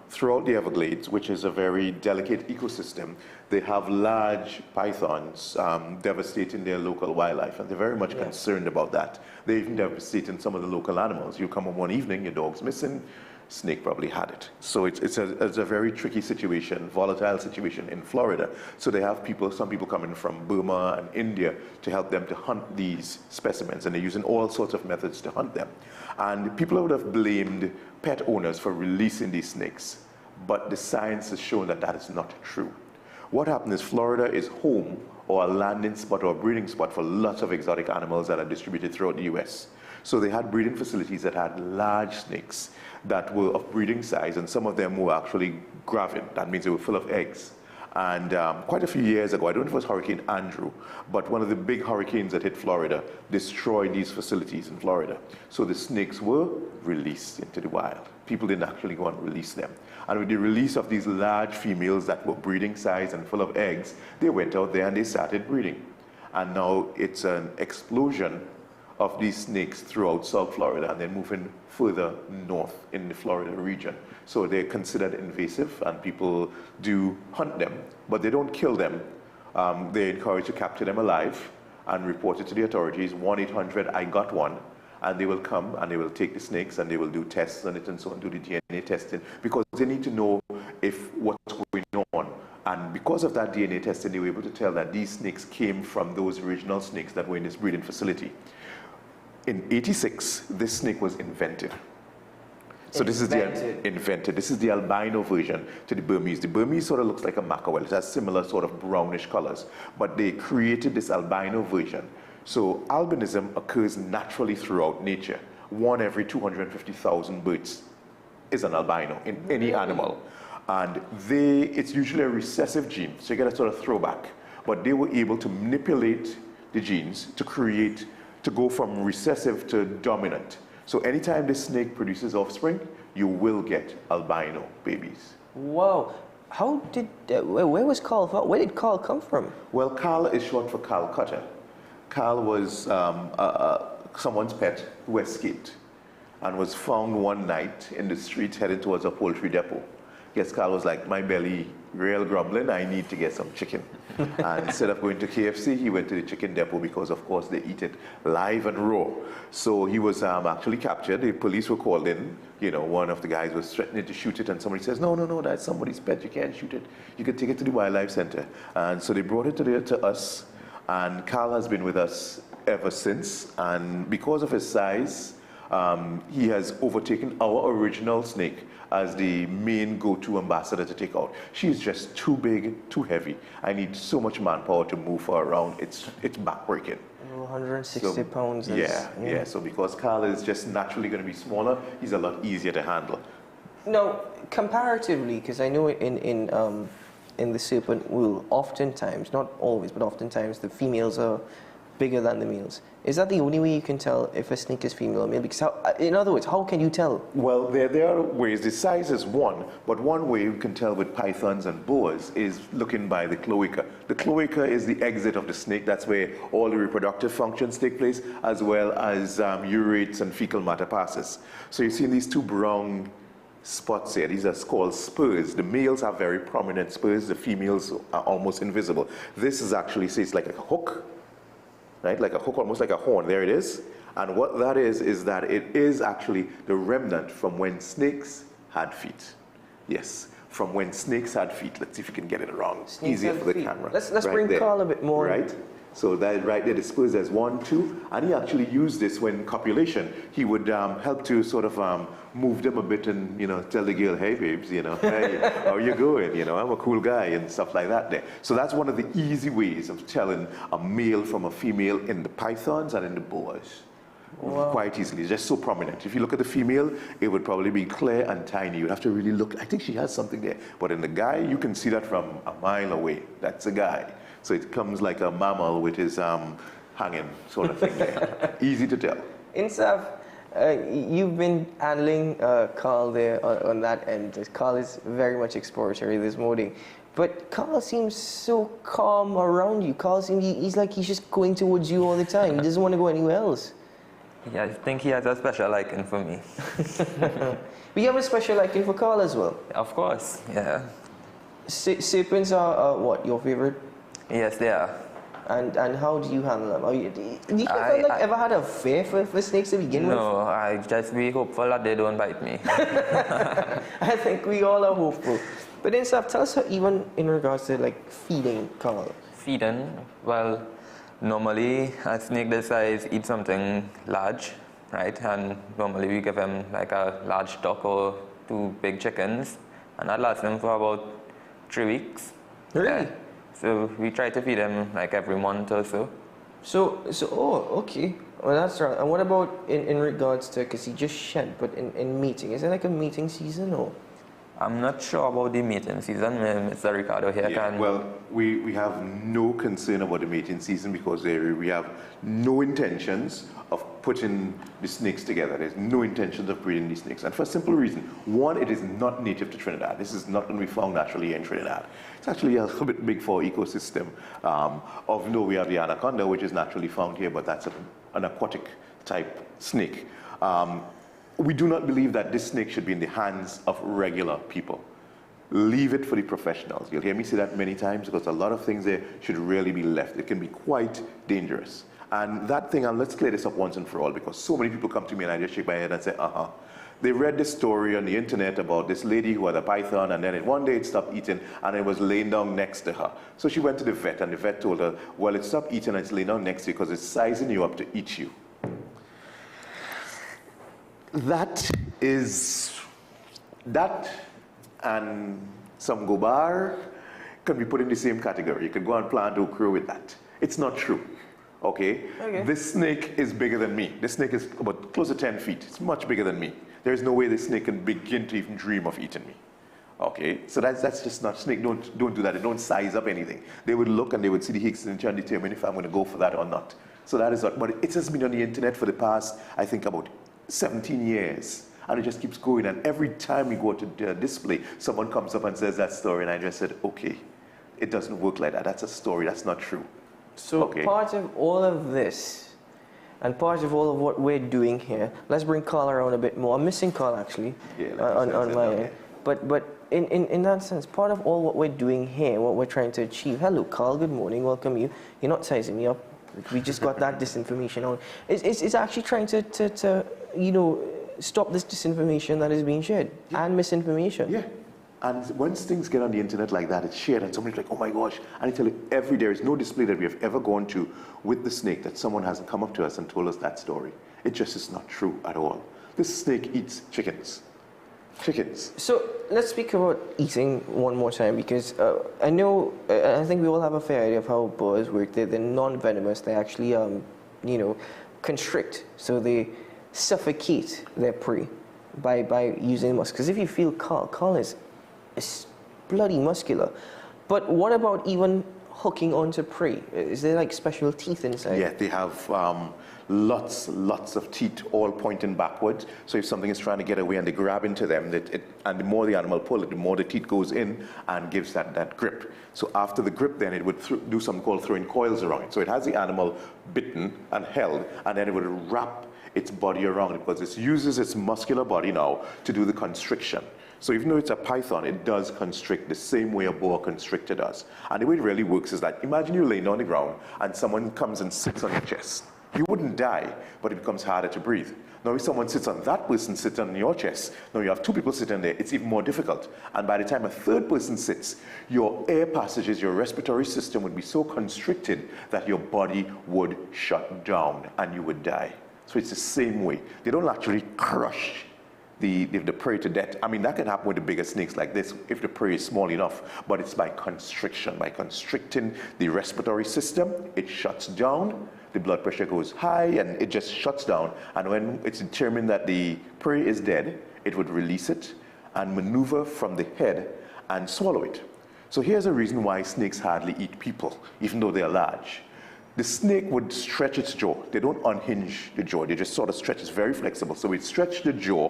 Throughout the Everglades, which is a very delicate ecosystem, they have large pythons devastating their local wildlife, and they're very much concerned about that. They're even devastating some of the local animals. You come home one evening, your dog's missing, snake probably had it. So it's a very tricky situation, volatile situation in Florida. So they have some people coming from Burma and India to help them to hunt these specimens, and they're using all sorts of methods to hunt them. And people would have blamed pet owners for releasing these snakes, but the science has shown that that is not true. What happened is Florida is home or a landing spot or a breeding spot for lots of exotic animals that are distributed throughout the US. So they had breeding facilities that had large snakes that were of breeding size, and some of them were actually gravid. That means they were full of eggs. And quite a few years ago, I don't know if it was Hurricane Andrew, but one of the big hurricanes that hit Florida destroyed these facilities in Florida. So the snakes were released into the wild. People didn't actually go and release them. And with the release of these large females that were breeding size and full of eggs, they went out there and they started breeding. And now it's an explosion of these snakes throughout South Florida and then moving further north in the Florida region. So they're considered invasive and people do hunt them, but they don't kill them. They're encouraged to capture them alive and report it to the authorities, 1-800-I-GOT-1, and they will come and they will take the snakes and they will do tests on it and so on, do the DNA testing, because they need to know what's going on. And because of that DNA testing, they were able to tell that these snakes came from those original snakes that were in this breeding facility. In '86, this snake was invented. So this is This is the albino version to the Burmese. The Burmese sort of looks like a mackerel. It has similar sort of brownish colors, but they created this albino version. So albinism occurs naturally throughout nature. 1 every 250,000 birds is an albino in any animal. And it's usually a recessive gene, so you get a sort of throwback. But they were able to manipulate the genes to go from recessive to dominant. So anytime this snake produces offspring, you will get albino babies. Wow. How did, where was Carl, where did Carl come from? Well, Carl is short for Calcutta. Carl was someone's pet who escaped and was found one night in the street heading towards a poultry depot. Yes, Carl was like, my belly real grumbling, I need to get some chicken. And instead of going to KFC, he went to the chicken depot because, of course, they eat it live and raw. So he was actually captured. The police were called in. You know, one of the guys was threatening to shoot it, and somebody says, no, that's somebody's pet. You can't shoot it. You can take it to the wildlife center. And so they brought it to us, and Carl has been with us ever since. And because of his size, He has overtaken our original snake as the main go-to ambassador to take out. She's just too big, too heavy. I need so much manpower to move her around. It's backbreaking. 160 pounds. Yeah. So because Carl is just naturally going to be smaller, he's a lot easier to handle. Now, comparatively, because I know in the serpent wool, oftentimes, not always, but oftentimes the females are bigger than the males. Is that the only way you can tell if a snake is female or male? Because in other words, how can you tell? Well, there are ways. The size is one, but one way you can tell with pythons and boas is looking by the cloaca. The cloaca is the exit of the snake. That's where all the reproductive functions take place, as well as urates and fecal matter passes. So you see these two brown spots here. These are called spurs. The males have very prominent spurs. The females are almost invisible. This is actually, say, it's like a hook. Right, like a hook, almost like a horn. There it is. And what that is that it is actually the remnant from when snakes had feet. Yes, from when snakes had feet. Let's see if you can get it wrong. Easier for the camera. Let's right bring there. Carl a bit more. Right. So that right there, the spurs, there's 1, 2, and he actually used this when copulation. He would help to sort of move them a bit and, you know, tell the girl, hey babes, you know, hey, how you going? You know, I'm a cool guy and stuff like that there. So that's one of the easy ways of telling a male from a female in the pythons and in the boas. Wow. Quite easily. It's just so prominent. If you look at the female, it would probably be clear and tiny. You'd have to really look. I think she has something there. But in the guy, you can see that from a mile away. That's a guy. So it comes like a mammal with his hanging sort of thing there. Easy to tell. Insaf, you've been handling Carl there on that end. Carl is very much exploratory this morning. But Carl seems so calm around you. Carl seems, he's like he's just going towards you all the time. He doesn't want to go anywhere else. Yeah, I think he has a special liking for me. But you have a special liking for Carl as well? Of course, yeah. Serpents are what, your favorite? Yes, they are. And how do you handle them? Do you ever had a fear for snakes to begin with? No, I just be hopeful that they don't bite me. I think we all are hopeful. But then, Saf, tell us even in regards to like feeding Carl. Feeding? Well, normally a snake this size eats something large, right? And normally we give him like a large duck or 2 big chickens, and that lasts him for about 3 weeks. Really? Yeah. So we try to feed him like every month or so. Oh, okay. Well, that's right. And what about in regards to, because he just shed, but in mating, is it like a mating season or? I'm not sure about the mating season. Mr. Ricardo here can... Well, we have no concern about the mating season because we have no intentions of putting the snakes together. There's no intentions of breeding these snakes. And for a simple reason. One, it is not native to Trinidad. This is not going to be found naturally in Trinidad. It's actually a little bit big for our ecosystem. Although we have the anaconda, which is naturally found here, but that's an aquatic type snake. We do not believe that this snake should be in the hands of regular people. Leave it for the professionals. You'll hear me say that many times because a lot of things there should really be left. It can be quite dangerous. And that thing, and let's clear this up once and for all because so many people come to me and I just shake my head and say, They read this story on the internet about this lady who had a python and then one day it stopped eating and it was laying down next to her. So she went to the vet and the vet told her, well, it stopped eating and it's laying down next to you because it's sizing you up to eat you. That and some gobar can be put in the same category. You could go and plant okra with that. It's not true, okay? This snake is bigger than me. This snake is about close to 10 feet. It's much bigger than me. There's no way this snake can begin to even dream of eating me. Okay, so that's just not, snake don't do that. They don't size up anything. They would look and they would see the hicks and determine if I'm going to go for that or not. So that is what, but it has been on the internet for the past, I think, about 17 years. And it just keeps going. And every time we go to the display, someone comes up and says that story. And I just said, okay, it doesn't work like that. That's a story. That's not true. So part of all of this, and part of all of what we're doing here, let's bring Carl around a bit more. I'm missing Carl, actually, on my end. But in that sense, part of all what we're doing here, what we're trying to achieve, hello, Carl, good morning, welcome you. You're not sizing me up. We just got that disinformation on. It's actually trying to you know, stop this disinformation that is being shared and misinformation. Yeah. And once things get on the internet like that, it's shared and somebody's like, oh my gosh. And I tell you, there is no display that we have ever gone to with the snake that someone hasn't come up to us and told us that story. It just is not true at all. This snake eats chickens. Chickens. So let's speak about eating one more time, because I know, I think we all have a fair idea of how boas work. They're non-venomous. They actually, you know, constrict. So they suffocate their prey by using musk. Because if you feel Carl is bloody muscular. But what about even hooking onto prey? Is there like special teeth inside? Yeah, they have lots of teeth all pointing backwards. So if something is trying to get away and they grab into them, and the more the animal pull it, the more the teeth goes in and gives that grip. So after the grip, then it would do something called throwing coils around it. So it has the animal bitten and held, and then it would wrap its body around it, because it uses its muscular body now to do the constriction. So even though it's a python, it does constrict the same way a boa constrictor does. And the way it really works is that, imagine you're laying on the ground and someone comes and sits on your chest. You wouldn't die, but it becomes harder to breathe. Now if someone sits on that person, sits on your chest, now you have two people sitting there, it's even more difficult. And by the time a third person sits, your air passages, your respiratory system would be so constricted that your body would shut down and you would die. So it's the same way. They don't actually crush the prey to death. I mean, that can happen with the bigger snakes like this if the prey is small enough, but it's by constriction. By constricting the respiratory system, it shuts down, the blood pressure goes high, and it just shuts down. And when it's determined that the prey is dead, it would release it and maneuver from the head and swallow it. So here's a reason why snakes hardly eat people, even though they are large. The snake would stretch its jaw. They don't unhinge the jaw. They just sort of stretch. It's very flexible. So it stretch the jaw,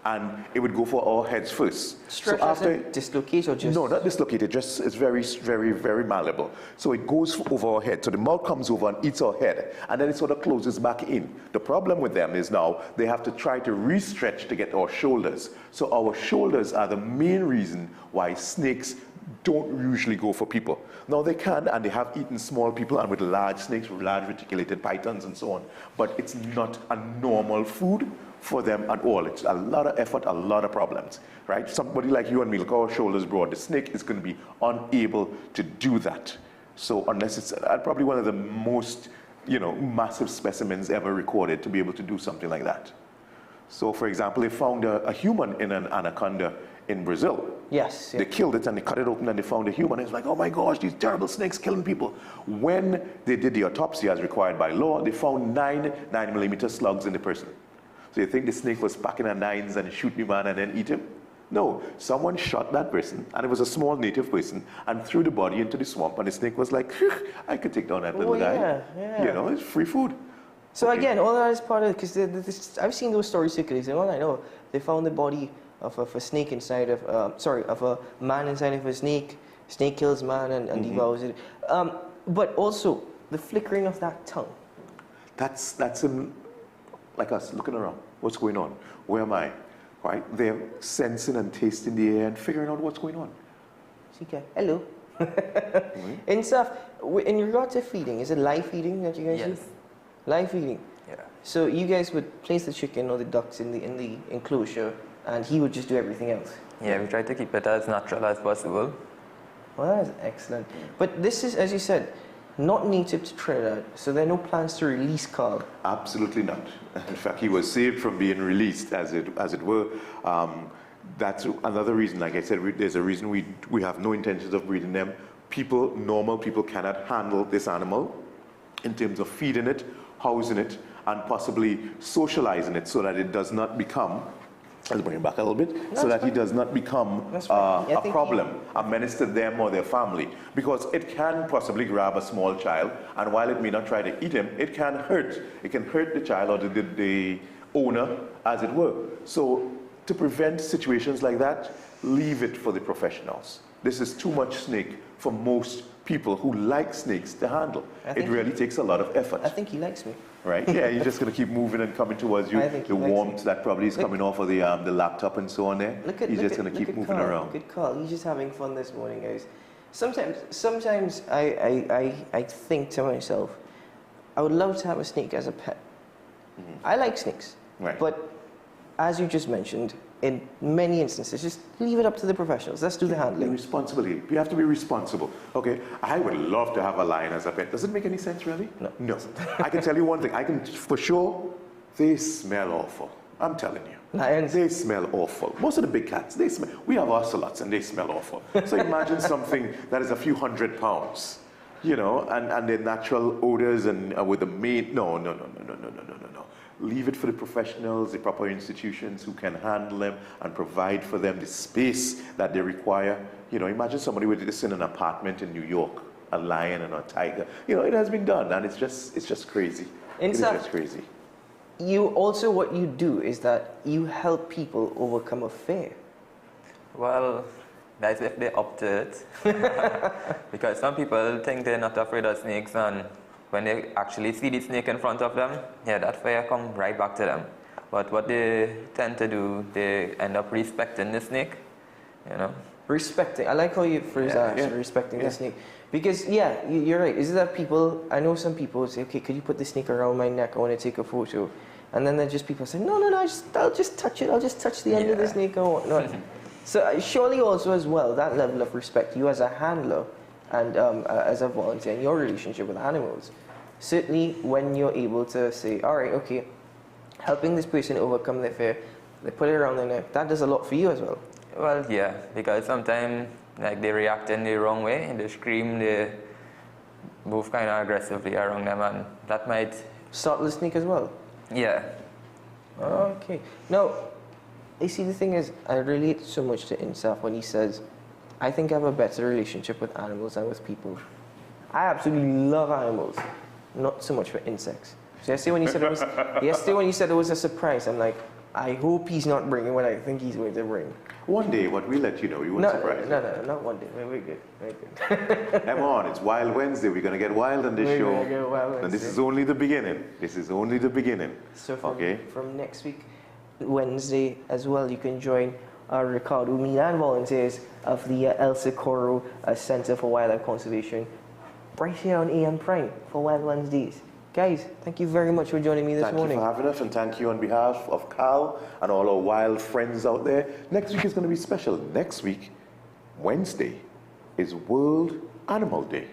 and it would go for our heads first. Stretch, so after dislocate or just? No, not dislocated. Just it's very malleable. So it goes over our head. So the mouth comes over and eats our head, and then it sort of closes back in. The problem with them is now they have to try to re-stretch to get our shoulders. So our shoulders are the main reason why snakes don't usually go for people. Now they can, and they have eaten small people, and with large snakes, large reticulated pythons and so on. But it's not a normal food for them at all. It's a lot of effort, a lot of problems, right? Somebody like you and me, look, our shoulders broad. The snake is going to be unable to do that. So unless it's probably one of the most, massive specimens ever recorded to be able to do something like that. So for example, they found a human in an anaconda in Brazil. Yes. They killed it and they cut it open and they found a human. It's like, oh my gosh, these terrible snakes killing people. When they did the autopsy as required by law, they found 9mm slugs in the person. So you think the snake was packing a 9s and shoot the man and then eat him? No, someone shot that person, and it was a small native person, and threw the body into the swamp, and the snake was like, I could take down that little guy. Yeah. It's free food. So again, all that is part of it, because I've seen those stories circulating. All I know, they found the body of a snake inside of, of a man inside of a snake. Snake kills man and devours it. But also, the flickering of that tongue. That's like us looking around. What's going on? Where am I? Right? They're sensing and tasting the air and figuring out what's going on. Okay. Hello. And stuff. In regard to feeding, is it live feeding that you guys do? Live feeding. Yeah. So you guys would place the chicken or the ducks in the enclosure, and he would just do everything else. Yeah, we try to keep it as natural as possible. Well, that's excellent. But this is, as you said, not native to Trinidad, so there are no plans to release Carl. Absolutely not. In fact, he was saved from being released, as it were. That's another reason. Like I said, there's a reason we have no intentions of breeding them. Normal people cannot handle this animal in terms of feeding it, housing it, and possibly socializing it so that it does not become, let's bring it back a little bit, so that he does not become a problem, a menace to them or their family. Because it can possibly grab a small child, and while it may not try to eat him, it can hurt. It can hurt the child or the owner, as it were. So to prevent situations like that, leave it for the professionals. This is too much snake for most people who like snakes to handle. It really takes a lot of effort. I think he likes me. Right? Yeah, he's just going to keep moving and coming towards you. The warmth that probably is coming off of the laptop and so on there. He's just going to keep moving around. Good call. He's just having fun this morning, guys. Sometimes I think to myself, I would love to have a snake as a pet. I like snakes. Right. But as you just mentioned, in many instances, just leave it up to the professionals. Let's do the handling. Responsibility. You have to be responsible. Okay, I would love to have a lion as a pet. Does it make any sense, really? No. No. I can tell you one thing. I can for sure they smell awful. I'm telling you. Lions? They smell awful. Most of the big cats, they smell. We have ocelots and they smell awful. So imagine something that is a few 100 pounds, you know, and the natural odors and with the meat. No. Leave it for the professionals, the proper institutions who can handle them and provide for them the space that they require. You know, imagine somebody with this in an apartment in New York, a lion and a tiger. You know, it has been done, and it's just crazy. It's just crazy. You also, what you do is that you help people overcome a fear. Well, that's if they up to it. Because some people think they're not afraid of snakes, and when they actually see the snake in front of them, yeah, that fear comes right back to them. But what they tend to do, they end up respecting the snake, you know. Respecting. I like how you phrase that, respecting the snake. Because, yeah, you're right. Is it that people, I know some people say, okay, could you put the snake around my neck? I want to take a photo. And then there's just people say, no, I'll just touch it. I'll just touch the end of the snake and whatnot. So surely also as well, that level of respect, you as a handler and as a volunteer in your relationship with animals, certainly when you're able to say, all right, okay, helping this person overcome their fear, they put it around their neck, that does a lot for you as well. Well, yeah, because sometimes like they react in the wrong way, they scream, they move kind of aggressively around them, and that might start the snake as well. Yeah. Okay. Now, you see, the thing is, I relate so much to Insaf when he says, I think I have a better relationship with animals than with people. I absolutely love animals, not so much for insects. So yesterday when you said it was a surprise, I'm like, I hope he's not bringing what I think he's going to bring. One day, what we let you know, you won't surprise you. No, not one day. We're good. We're good. Come on, it's Wild Wednesday. We're going to get wild on this show. And this is only the beginning. This is only the beginning. So from next week, Wednesday as well, you can join Ricardo Milan volunteers of the El Socorro Center for Wildlife Conservation right here on AM Prime for Wild Wednesdays. Guys, thank you very much for joining me this morning. Thank you for having us, and thank you on behalf of Carl and all our wild friends out there. Next week is going to be special. Next week, Wednesday, is World Animal Day.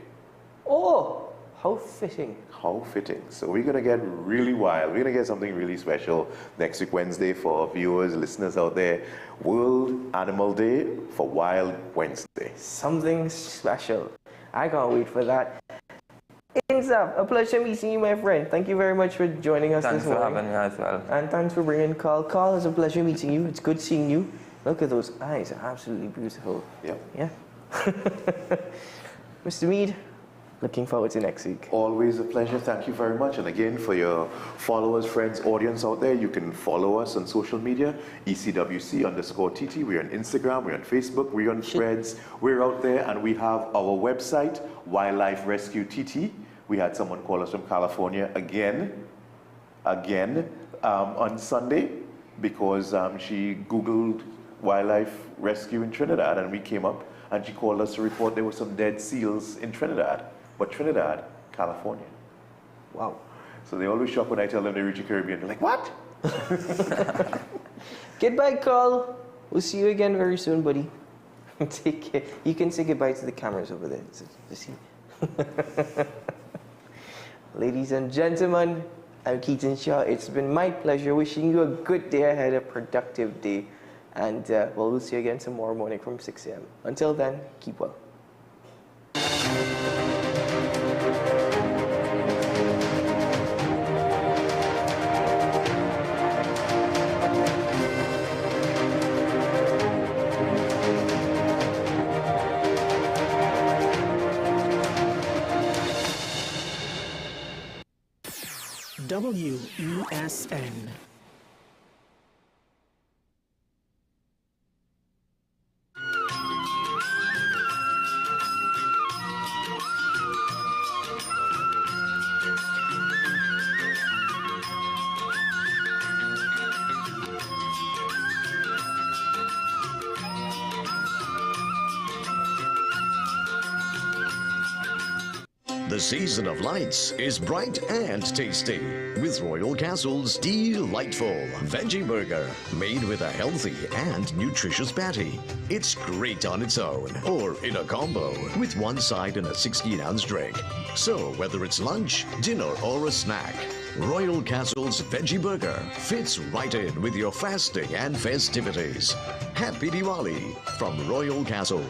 Oh, how fitting. How fitting. So we're going to get really wild. We're going to get something really special next week, Wednesday, for our viewers, listeners out there. World Animal Day for Wild Wednesday. Something special. I can't wait for that. Insaf, a pleasure meeting you, my friend. Thank you very much for joining us this morning. Thanks for having me as well. And thanks for bringing Carl. Carl, it's a pleasure meeting you. It's good seeing you. Look at those eyes. They're absolutely beautiful. Yep. Yeah. Mr. Mead, looking forward to next week. Always a pleasure. Thank you very much. And again, for your followers, friends, audience out there, you can follow us on social media, ECWC_TT. We're on Instagram, we're on Facebook, we're on Threads. We're out there, and we have our website, Wildlife Rescue TT. We had someone call us from California again on Sunday because she Googled wildlife rescue in Trinidad, and we came up and she called us to report there were some dead seals in Trinidad. But Trinidad, California. Wow. So they always shock when I tell them they reach the Caribbean. They're like, what? Goodbye, Carl. We'll see you again very soon, buddy. Take care. You can say goodbye to the cameras over there. See. Ladies and gentlemen, I'm Keaton Shaw. It's been my pleasure wishing you a good day ahead, a productive day. And we'll see you again tomorrow morning from 6 a.m. Until then, keep well. WESN. The season of lights is bright and tasty with Royal Castle's delightful veggie burger made with a healthy and nutritious patty. It's great on its own or in a combo with one side and a 16-ounce drink. So whether it's lunch, dinner or a snack, Royal Castle's Veggie Burger fits right in with your fasting and festivities. Happy Diwali from Royal Castle.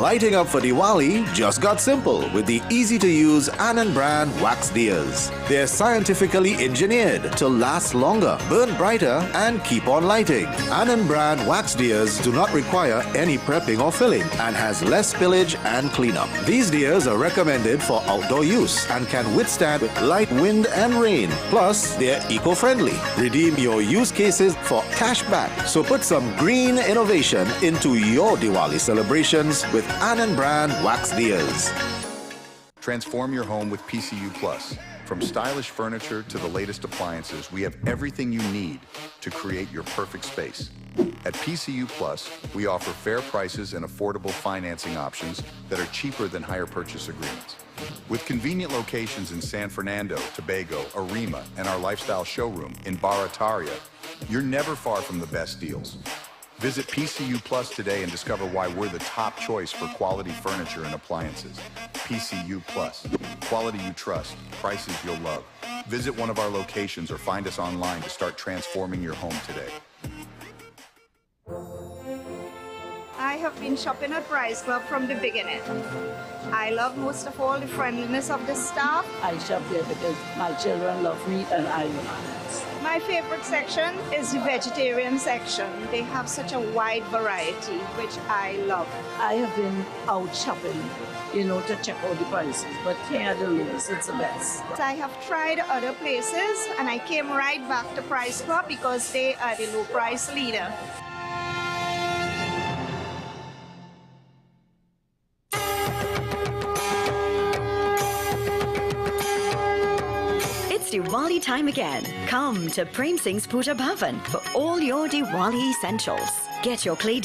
Lighting up for Diwali just got simple with the easy-to-use Anand brand wax deers. They're scientifically engineered to last longer, burn brighter, and keep on lighting. Anand brand wax deers do not require any prepping or filling and has less spillage and cleanup. These deers are recommended for outdoor use and can withstand light wind and rain. Plus, they're eco-friendly. Redeem your use cases for cash back. So put some green innovation into your Diwali celebrations with Anand brand wax deers. Transform your home with PCU Plus. From stylish furniture to the latest appliances, we have everything you need to create your perfect space. At PCU Plus, we offer fair prices and affordable financing options that are cheaper than hire purchase agreements. With convenient locations in San Fernando, Tobago, Arima, and our lifestyle showroom in Barataria, you're never far from the best deals. Visit PCU Plus today and discover why we're the top choice for quality furniture and appliances. PCU Plus. Quality you trust, prices you'll love. Visit one of our locations or find us online to start transforming your home today. I have been shopping at Price Club from the beginning. I love most of all the friendliness of the staff. I shop there because my children love meat and I love meat. My favorite section is the vegetarian section. They have such a wide variety, which I love. I have been out shopping, to check out the prices, but here at the Lewis, it's the best. I have tried other places and I came right back to Price Club because they are the low price leader. It's Diwali time again. Come to Prem Singh's Puja Bhavan for all your Diwali essentials. Get your clay